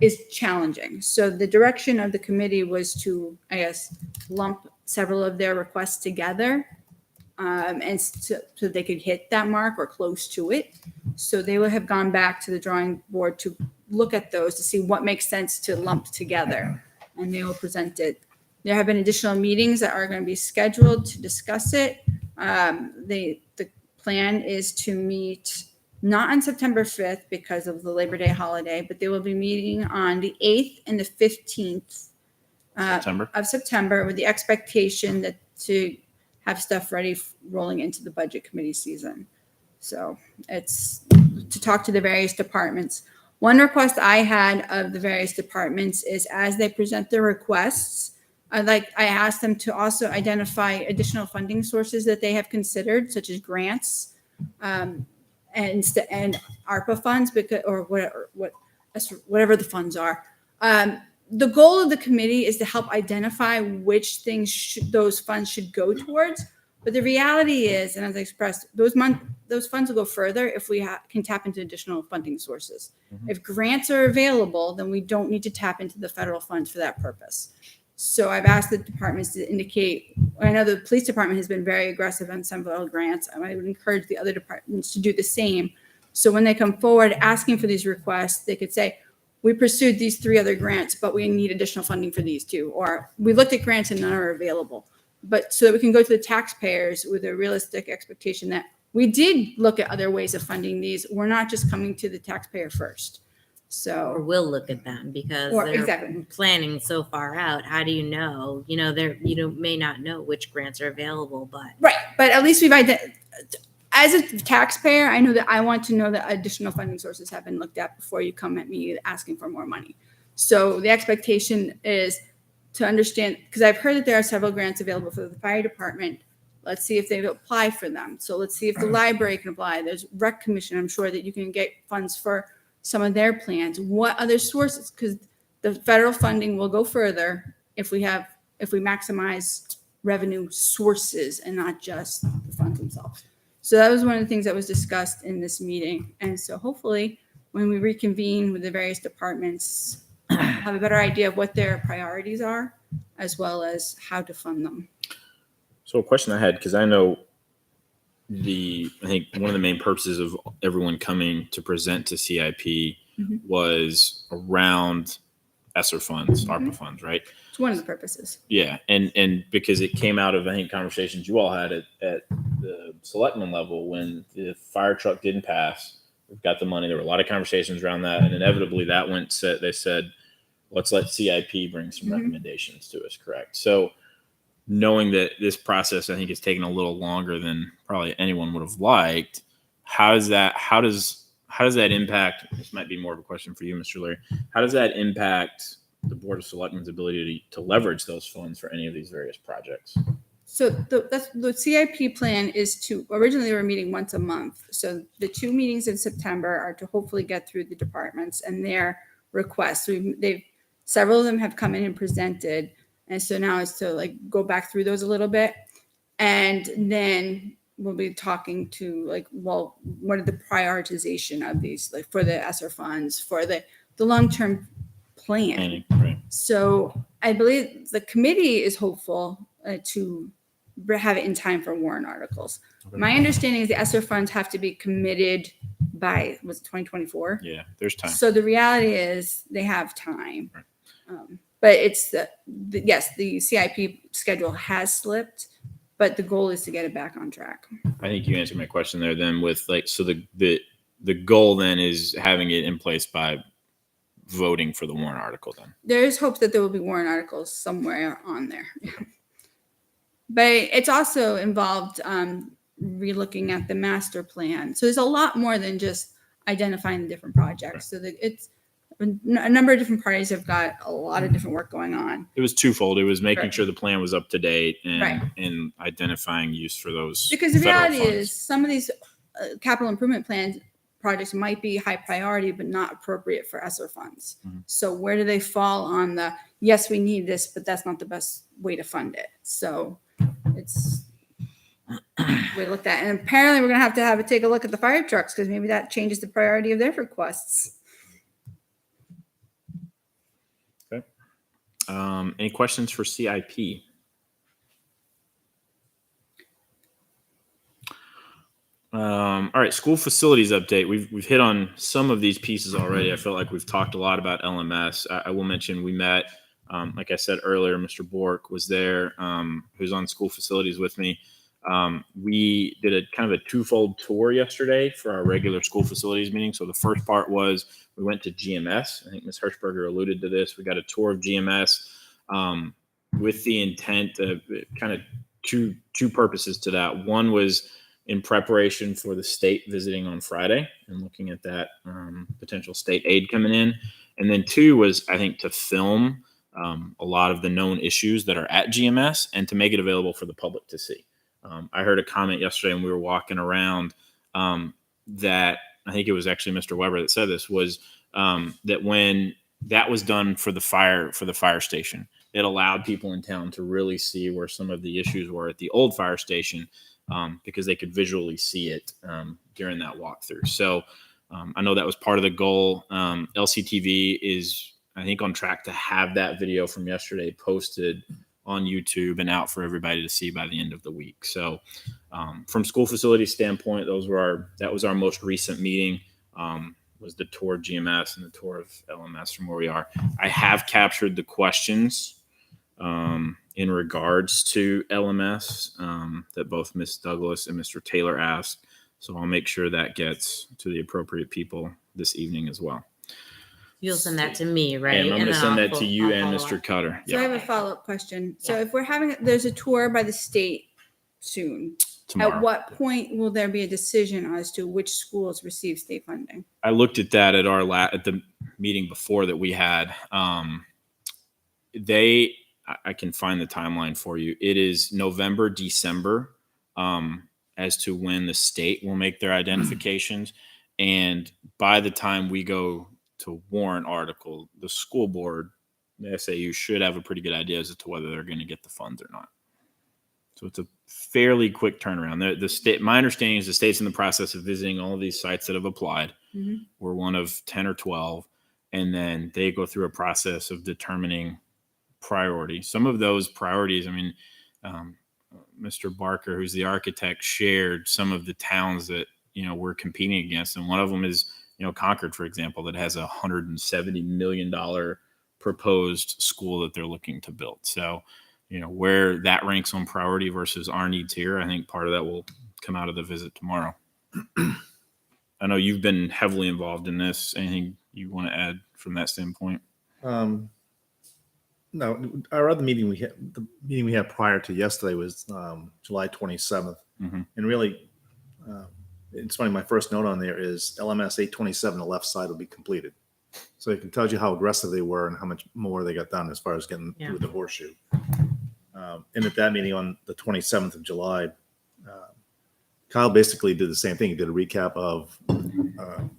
is challenging. So the direction of the committee was to, I guess, lump several of their requests together, and so they could hit that mark or close to it. So they would have gone back to the drawing board to look at those to see what makes sense to lump together, and they will present it. There have been additional meetings that are going to be scheduled to discuss it. The plan is to meet not on September 5th because of the Labor Day holiday, but they will be meeting on the 8th and the 15th of September with the expectation that to have stuff ready rolling into the budget committee season. So it's to talk to the various departments. One request I had of the various departments is as they present their requests, I asked them to also identify additional funding sources that they have considered, such as grants, and ARPA funds, because or whatever the funds are. The goal of the committee is to help identify which things those funds should go towards. But the reality is, and as I expressed, those funds will go further if we can tap into additional funding sources. Mm-hmm. If grants are available, then we don't need to tap into the federal funds for that purpose. So I've asked the departments to indicate. I know the police department has been very aggressive on several grants. I would encourage the other departments to do the same. So when they come forward asking for these requests, they could say, we pursued these 3 other grants, but we need additional funding for these 2. Or we looked at grants and none are available. But so that we can go to the taxpayers with a realistic expectation that we did look at other ways of funding these. We're not just coming to the taxpayer first. Or So, will look at them because Or they're exactly. planning so far out. How do you know? You know, may not know which grants are available, but right. But at least we've identified, as a taxpayer, I know that I want to know that additional funding sources have been looked at before you come at me asking for more money. So the expectation is to understand, because I've heard that there are several grants available for the fire department. Let's see if they apply for them. So let's see if the library can apply. There's rec commission. I'm sure that you can get funds for some of their plans. What other sources? Because the federal funding will go further if we maximize revenue sources and not just the funds themselves. So that was one of the things that was discussed in this meeting. And so hopefully when we reconvene with the various departments, have a better idea of what their priorities are, as well as how to fund them. So a question I had, because I know I think one of the main purposes of everyone coming to present to CIP was around ESSER funds, ARPA funds, right? It's one of the purposes. Yeah, and because it came out of, I think, conversations you all had at the selectman level when the fire truck didn't pass. We've got the money. There were a lot of conversations around that, and inevitably that they said, let's let CIP bring some recommendations to us, correct? So knowing that this process, I think, has taken a little longer than probably anyone would have liked, how does that impact, this might be more of a question for you, Mr. Leary, how does that impact the Board of Selectmen's ability to leverage those funds for any of these various projects? So the CIP plan is to, originally we were meeting once a month. So the 2 meetings in September are to hopefully get through the departments and their requests. Several of them have come in and presented. And so now it's to go back through those a little bit. And then we'll be talking to what are the prioritization of these, for the ESSER funds, for the long-term plan. Right. So I believe the committee is hopeful to have it in time for warrant articles. Okay. My understanding is the ESSER funds have to be committed by, was it 2024? Yeah, there's time. So the reality is they have time. Right. But it's yes, the CIP schedule has slipped, but the goal is to get it back on track. I think you answered my question there then with so the goal then is having it in place by voting for the warrant article then. There is hope that there will be warrant articles somewhere on there. But it's also involved relooking at the master plan. So there's a lot more than just identifying the different projects. Right. So it's a number of different parties have got a lot of different work going on. It was twofold. It was making Right. sure the plan was up to date and, Right. and identifying use for those. Because the federal reality funds. is some of these capital improvement plans projects might be high priority, but not appropriate for ESSER funds. Mhm. So where do they fall on yes, we need this, but that's not the best way to fund it. So it's we looked at, and apparently we're gonna have to take a look at the fire trucks because maybe that changes the priority of their requests. Any questions for CIP? All right, school facilities update. We've hit on some of these pieces already. I felt like we've talked a lot about LMS. I will mention we met, like I said earlier, Mr. Bork was there, who's on school facilities with me. We did a kind of a twofold tour yesterday for our regular school facilities meeting. So the first part was we went to GMS. I think Ms. Hirschberger alluded to this. We got a tour of GMS with the intent of kind of two purposes to that. One was in preparation for the state visiting on Friday and looking at that potential state aid coming in. And then two was, I think, to film a lot of the known issues that are at GMS and to make it available for the public to see. I heard a comment yesterday when we were walking around that I think it was actually Mr. Weber that said this was that when that was done for the fire station, it allowed people in town to really see where some of the issues were at the old fire station because they could visually see it during that walkthrough. So I know that was part of the goal. LCTV is, I think, on track to have that video from yesterday posted on YouTube and out for everybody to see by the end of the week. So from school facility standpoint, that was our most recent meeting, was the tour of GMS and the tour of LMS from where we are. I have captured the questions in regards to LMS that both Ms. Douglas and Mr. Taylor asked. So I'll make sure that gets to the appropriate people this evening as well. You'll send that to me, right? And I'm going to then send I'll that to you and follow Mr. up. Cutter. So I have a follow-up question. So if we're there's a tour by the state soon. Tomorrow. At what point will there be a decision as to which schools receive state funding? I looked at that at at the meeting before that we had. I can find the timeline for you. It is November, December, as to when the state will make their identifications. And by the time we go to warrant article, the school board, the SAU, should have a pretty good idea as to whether they're going to get the funds or not. So it's a fairly quick turnaround. The state, my understanding is the state's in the process of visiting all of these sites that have applied. Mhm. We're one of 10 or 12. And then they go through a process of determining priority. Some of those priorities, I mean, Mr. Barker, who's the architect, shared some of the towns that, we're competing against. And one of them is, Concord, for example, that has a $170 million proposed school that they're looking to build. So, where that ranks on priority versus our needs here, I think part of that will come out of the visit tomorrow. I know you've been heavily involved in this. Anything you want to add from that standpoint? No, our other meeting the meeting we had prior to yesterday was July 27th. Mm-hmm. And really, it's funny, my first note on there is LMS 827, the left side will be completed. So it can tell you how aggressive they were and how much more they got done as far as getting through the horseshoe. And at that meeting on the 27th of July, Kyle basically did the same thing. He did a recap of an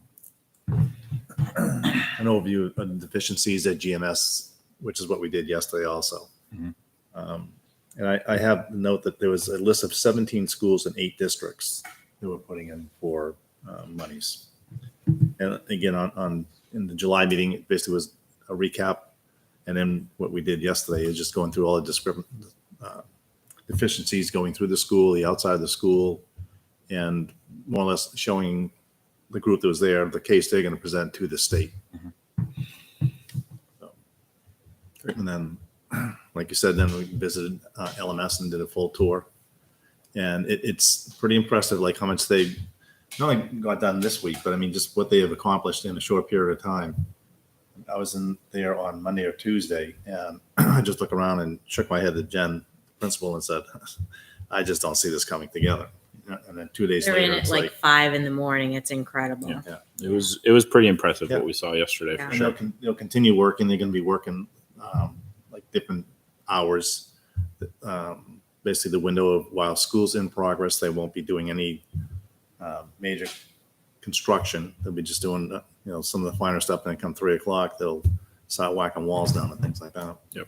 overview of the deficiencies at GMS, which is what we did yesterday also. Mm-hmm. And I have the note that there was a list of 17 schools in 8 districts that were putting in for monies. And again, in the July meeting, it basically was a recap. And then what we did yesterday is just going through all the deficiencies going through the school, the outside of the school, and more or less showing the group that was there the case they're going to present to the state. Mm-hmm. So, and then, like you said, then we visited LMS and did a full tour. And it's pretty impressive, like how much they not only got done this week, but I mean, just what they have accomplished in a short period of time. I was in there on Monday or Tuesday, and I just looked around and shook my head at Jen, the principal, and said, I just don't see this coming together. And then 2 days They're later, in it's at like 5 in the morning. It's incredible. Yeah. It was pretty impressive Yeah. what we saw yesterday. Yeah. For and sure. they'll continue working. They're going to be working like different hours. Basically, the window of while school's in progress, they won't be doing any major construction. They'll be just doing some of the finer stuff. And then come 3 o'clock, they'll start whacking walls down and things like that. Yep.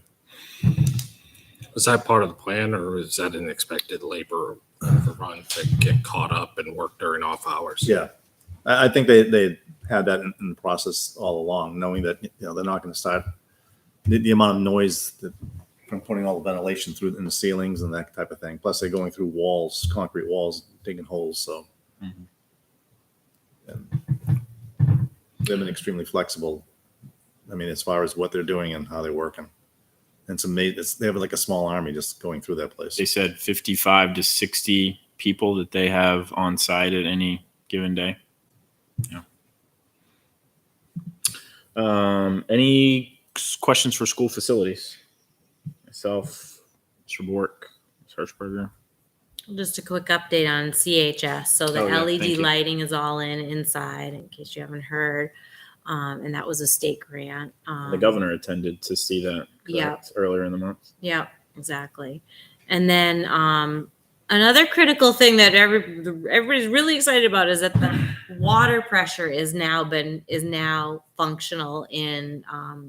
Is that part of the plan, or is that an expected labor run to get caught up and work during off hours? Yeah, I think they had that in the process all along, knowing that they're not going to start the amount of noise that from putting all the ventilation through in the ceilings and that type of thing. Plus, they're going through walls, concrete walls, digging holes. So and they've been extremely flexible. I mean, as far as what they're doing and how they're working. And they have like a small army just going through that place. They said 55 to 60 people that they have on site at any given day. Yeah. Any questions for school facilities? Myself, Mr. Bork, Ms. Hirschberger. Just a quick update on CHS. So the Oh, yeah, LED thank you. lighting is all inside, in case you haven't heard. And that was a state grant. The governor attended to see that correct, earlier in the month. Yeah, exactly. And then another critical thing that everybody's really excited about is that the water pressure is now functional in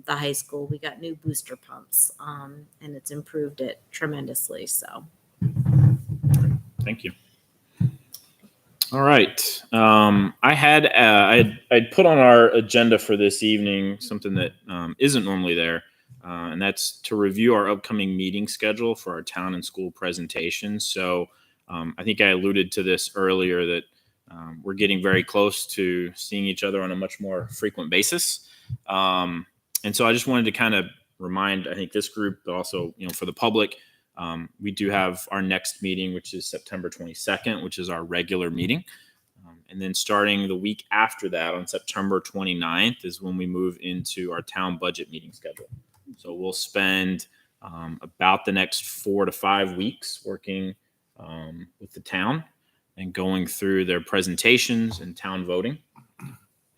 the high school. We got new booster pumps, and it's improved it tremendously. So, Thank you. All right. I'd put on our agenda for this evening something that isn't normally there, and that's to review our upcoming meeting schedule for our town and school presentations. So I think I alluded to this earlier that we're getting very close to seeing each other on a much more frequent basis. And so I just wanted to kind of remind, I think, this group, but also, for the public, we do have our next meeting, which is September 22nd, which is our regular meeting. And then starting the week after that, on September 29th, is when we move into our town budget meeting schedule. So we'll spend about the next 4 to 5 weeks working with the town and going through their presentations and town voting.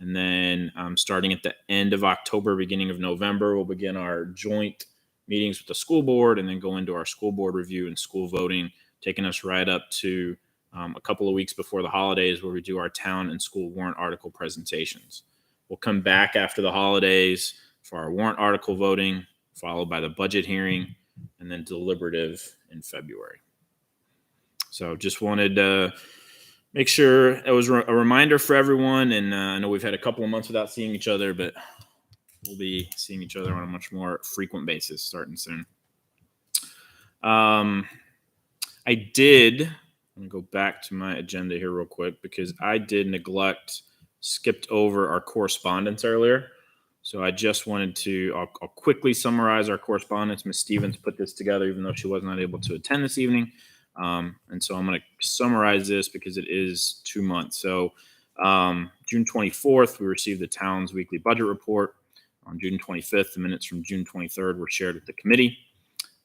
And then starting at the end of October, beginning of November, we'll begin our joint meetings with the school board and then go into our school board review and school voting, taking us right up to a couple of weeks before the holidays where we do our town and school warrant article presentations. We'll come back after the holidays for our warrant article voting, followed by the budget hearing, and then deliberative in February. So just wanted to make sure it was a reminder for everyone. And I know we've had a couple of months without seeing each other, but we'll be seeing each other on a much more frequent basis starting soon. I'm going to go back to my agenda here real quick because I skipped over our correspondence earlier. So I just wanted to, I'll quickly summarize our correspondence. Ms. Stevens put this together even though she was not able to attend this evening. And so I'm going to summarize this because it is 2 months. So June 24th, we received the town's weekly budget report. On June 25th, the minutes from June 23rd were shared with the committee.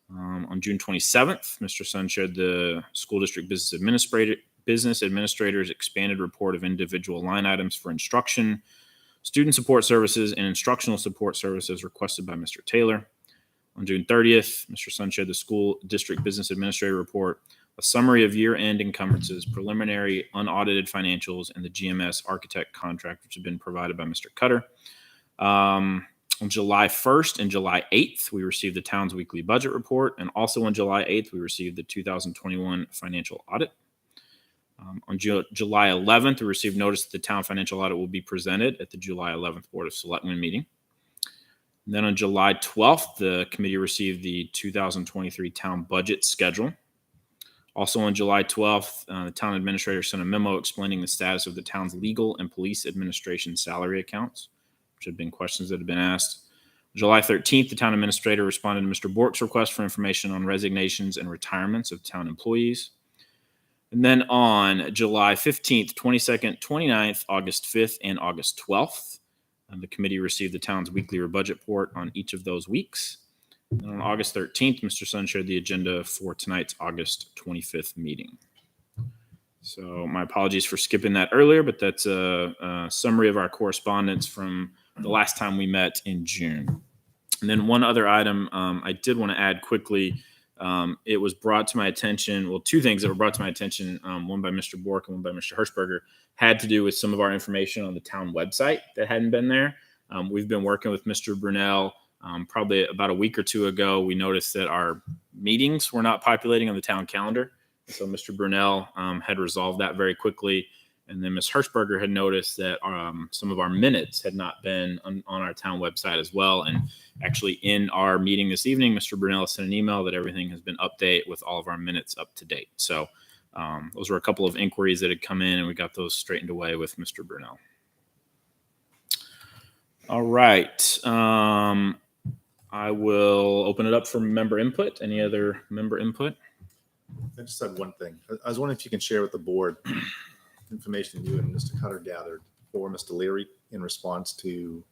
On June 27th, Mr. Sun shared the school district business administrator's expanded report of individual line items for instruction, student support services, and instructional support services requested by Mr. Taylor. On June 30th, Mr. Sun shared the school district business administrator report, a summary of year-end encumbrances, preliminary unaudited financials, and the GMS architect contract, which had been provided by Mr. Cutter. On July 1st and July 8th, we received the town's weekly budget report. And also on July 8th, we received the 2021 financial audit. On July 11th, we received notice that the town financial audit will be presented at the July 11th Board of Selectmen meeting. And then on July 12th, the committee received the 2023 town budget schedule. Also on July 12th, the town administrator sent a memo explaining the status of the town's legal and police administration salary accounts, which have been questions that have been asked. July 13th, the town administrator responded to Mr. Bork's request for information on resignations and retirements of town employees. And then on July 15th, 22nd, 29th, August 5th, and August 12th, the committee received the town's weekly budget report on each of those weeks. And on August 13th, Mr. Sun shared the agenda for tonight's August 25th meeting. So my apologies for skipping that earlier, but that's a summary of our correspondence from the last time we met in June. And then one other item I did want to add quickly. It was brought to my attention, well, two things that were brought to my attention, one by Mr. Bork and one by Mr. Hirschberger, had to do with some of our information on the town website that hadn't been there. We've been working with Mr. Brunel. Probably about a week or two ago, we noticed that our meetings were not populating on the town calendar. So Mr. Brunel had resolved that very quickly. And then Ms. Hirschberger had noticed that some of our minutes had not been on our town website as well. And actually in our meeting this evening, Mr. Brunel sent an email that everything has been updated with all of our minutes up to date. So those were a couple of inquiries that had come in, and we got those straightened away with Mr. Brunel. All right. I will open it up for member input. Any other member input? I just had one thing. I was wondering if you can share with the board information you and Mr. Cutter gathered for Mr. Leary in response to,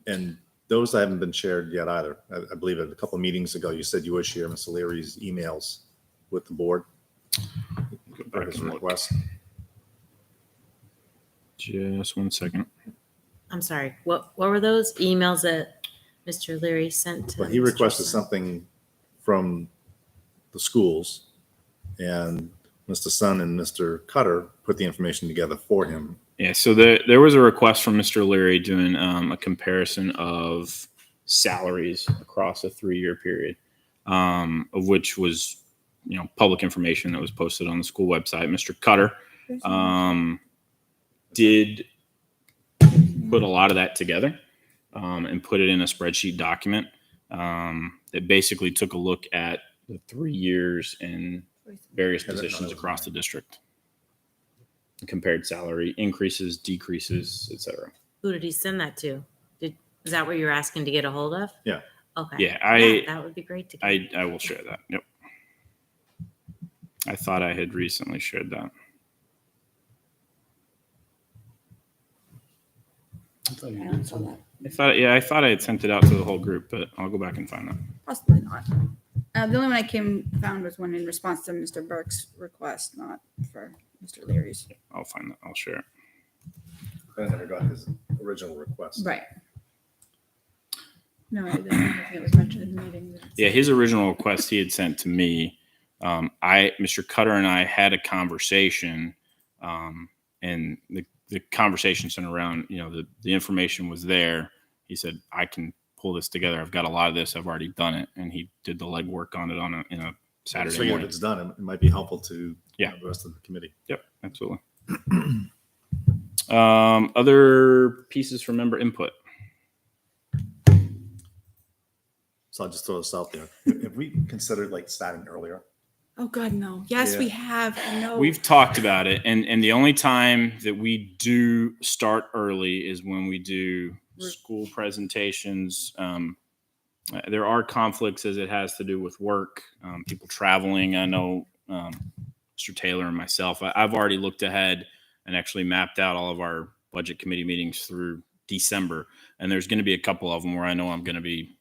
and those haven't been shared yet either. I believe a couple of meetings ago, you said you would share Mr. Leary's emails with the board. back His and look. request. Just one second. I'm sorry. What were those emails that Mr. Leary sent to? Well, he Mr. requested Sun? something from the schools, and Mr. Sun and Mr. Cutter put the information together for him. Yeah, so there was a request from Mr. Leary doing a comparison of salaries across a 3-year period, of which was, public information that was posted on the school website. Mr. Cutter did put a lot of that together and put it in a spreadsheet document that basically took a look at the 3 years in various positions across the district. Compared salary increases, decreases, etc. Who did he send that to? Is that what you're asking to get a hold of? Yeah. Okay. Yeah, that would be great to get. I will share that. Yep. I thought I had recently shared that. I don't saw that. I thought I had sent it out to the whole group, but I'll go back and find that. Possibly not. The only one I found was one in response to Mr. Burke's request, not for Mr. Leary's. I'll find that. I'll share it. I never got his original request. Right. No, I don't think it was mentioned in the meeting. Yeah, his original request he had sent to me. Mr. Cutter and I had a conversation, and the conversation centered around, the information was there. He said, I can pull this together. I've got a lot of this. I've already done it. And he did the legwork on it in a Saturday So yeah, if morning. it's done, it might be helpful to Yeah. the rest of the committee. Yep, absolutely. Other pieces for member input. So I'll just throw this out there. Have we considered starting earlier? Oh, God, no. Yes, Yeah. we have. No. We've talked about it, and the only time that we do start early is when we do school presentations. There are conflicts as it has to do with work, people traveling. I know Mr. Taylor and myself, I've already looked ahead and actually mapped out all of our budget committee meetings through December. And there's going to be a couple of them where I know I'm going to be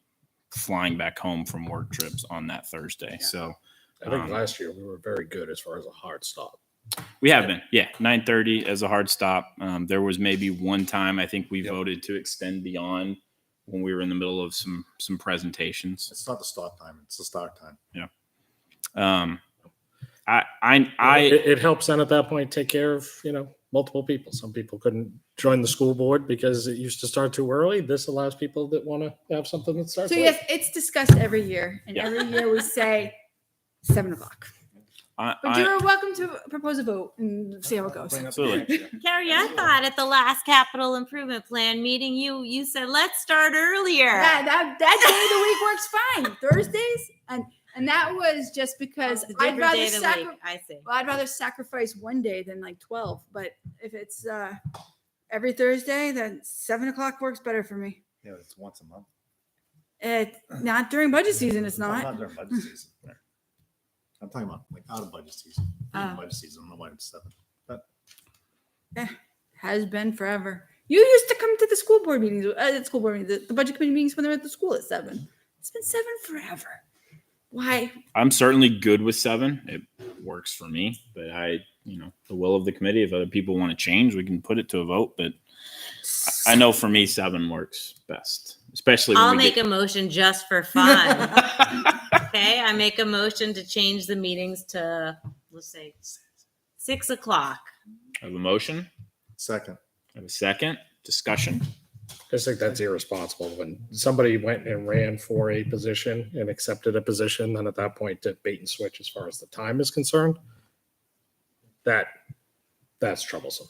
flying back home from work trips on that Thursday. Yeah. So I think last year we were very good as far as a hard stop. we have been, 9:30 as a hard stop. There was maybe one time I think we voted to extend beyond when we were in the middle of some presentations. It's not the stop time; it's the start time. It helps then at that point take care of multiple people. Some people couldn't join the school board because it used to start too early. This allows people that want to have something that starts So late. yes, it's discussed every year, and Yeah. every year we say 7:00. But you're welcome to propose a vote and see how it goes. Absolutely. Carrie, I thought at the last capital improvement plan meeting, you said, let's start earlier. Yeah, that day of the week works fine. Thursdays, and that was just because It's a I'd different day rather of the week. I see. I'd rather sacrifice one day than 12. But if it's every Thursday, then 7:00 works better for me. Yeah, it's once a month. Not during budget season, it's Not not. during budget season. I'm talking about out of budget season. In budget season, I don't know why it's 7. But Has been forever. You used to come to the school board meetings, the budget committee meetings when they're at the school at 7. It's been 7 forever. Why? I'm certainly good with 7. It works for me, but the will of the committee. If other people want to change, we can put it to a vote. But I know for me, 7 works best, especially when I'll we make get... a motion just for fun. Okay, I make a motion to change the meetings to, let's say, 6:00. I have a motion. second, I have a second. Discussion. I just think that's irresponsible. When somebody went and ran for a position and accepted a position, then at that point to bait and switch as far as the time is concerned, that's troublesome.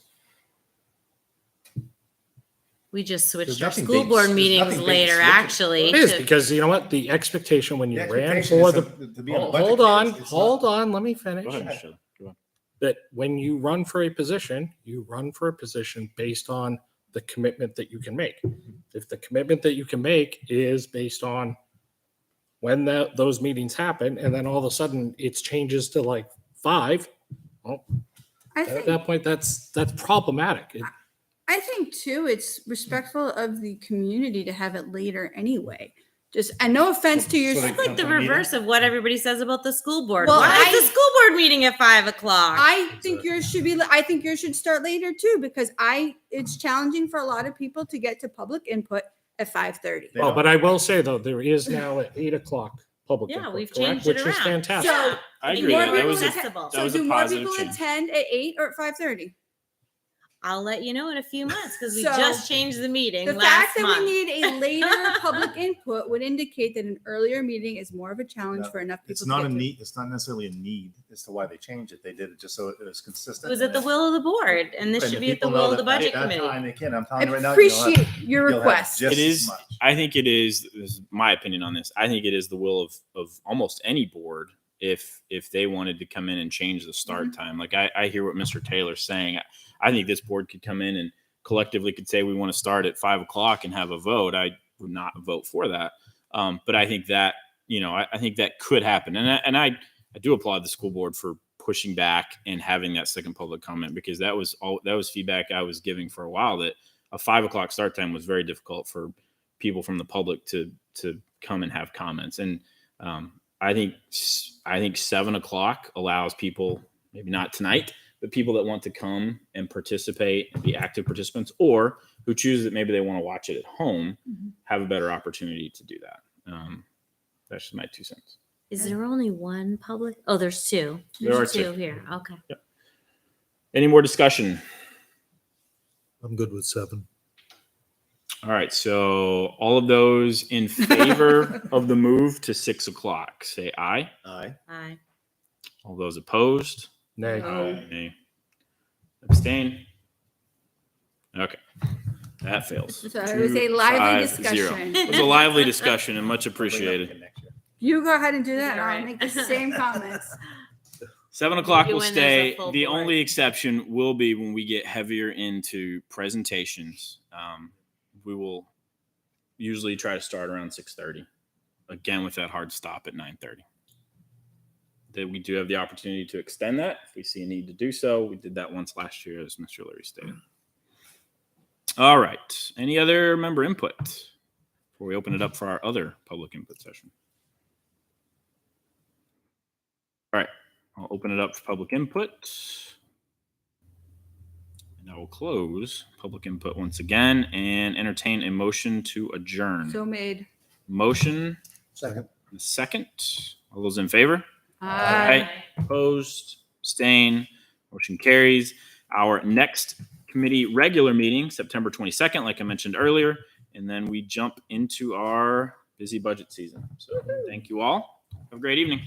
We just switched There's our nothing school big- board there's meetings nothing big later, switching. actually. It is to- because you know what? The expectation when you The ran expectation for is the to be on the budget hold on, committee. It's hold not- on, let me finish. Go ahead, Michelle. Go on. That when you run for a position, you run for a position based on the commitment that you can make. If the commitment that you can make is based on when those meetings happen, and then all of a sudden it changes to like 5, well, I at think, that point, that's problematic. I think too, it's respectful of the community to have it later anyway. Just, and no offense to your, So they- It's like the reverse of what everybody says about the school board. Well, Why is the school board meeting at 5:00? I think yours should be, I think yours should start later too, because it's challenging for a lot of people to get to public input at 5:30. They Oh, don't. but I will say though, there is now at 8:00 public Yeah, input, we've correct? changed it Which is around. fantastic. So, I think agree. more That people was a, accessible. that So was a do more positive people change. attend at 8 or at 5:30? I'll let you know in a few months because we So, just changed the meeting The last fact that month. we need a later public input would indicate that an earlier meeting is more of a challenge No, for enough people It's to not get a to. need, it's not necessarily a need as to why they changed it. They did it just so it was It consistent. was at the will of the board, and this And should if be at the people will know of the that budget at that committee. time, they can. I'm I telling you right now. you'll have- appreciate your you'll have request. just It as is. much. I think it is. This is my opinion on this. I think it is the will of almost any board if they wanted to come in and change the start time. Like I hear what Mr. Taylor's saying. I think this board could come in and collectively could say we want to start at 5:00 and have a vote. I would not vote for that. But I think that I think that could happen. And I do applaud the school board for pushing back and having that second public comment, because that was feedback I was giving for a while, that a 5:00 start time was very difficult for people from the public to come and have comments. And I think 7:00 allows people, maybe not tonight, but people that want to come and participate and be active participants, or who choose that maybe they want to watch it at home, have a better opportunity to do that. That's just my 2 cents. Is there only one public? Oh, there's 2. There are There's 2. here. Okay. Any more discussion? I'm good with 7. All right. So all of those in favor of the move to 6:00, say aye. Aye. Aye. All those opposed? Nay. Nay. Abstain? Okay. That fails. So it was a lively 2-5-0. discussion. It was a lively discussion and much appreciated. Next year. You go ahead and do that, and All I'll right. make the same comments. 7:00 Maybe will when there's a stay. full The board. only exception will be when we get heavier into presentations. We will usually try to start around 6:30. Again, with that hard stop at 9:30. That we do have the opportunity to extend that if we see a need to do so. We did that once last year, as Mr. Leary stated. All right. Any other member input before we open it up for our other public input session? All right. I'll open it up for public input. And I will close public input once again and entertain a motion to adjourn. So made. Motion, Second. and a second. All those in favor? Aye. Opposed? Abstain? Motion carries. Our next committee regular meeting, September 22nd, like I mentioned earlier. And then we jump into our busy budget season. So thank you all. Have a great evening.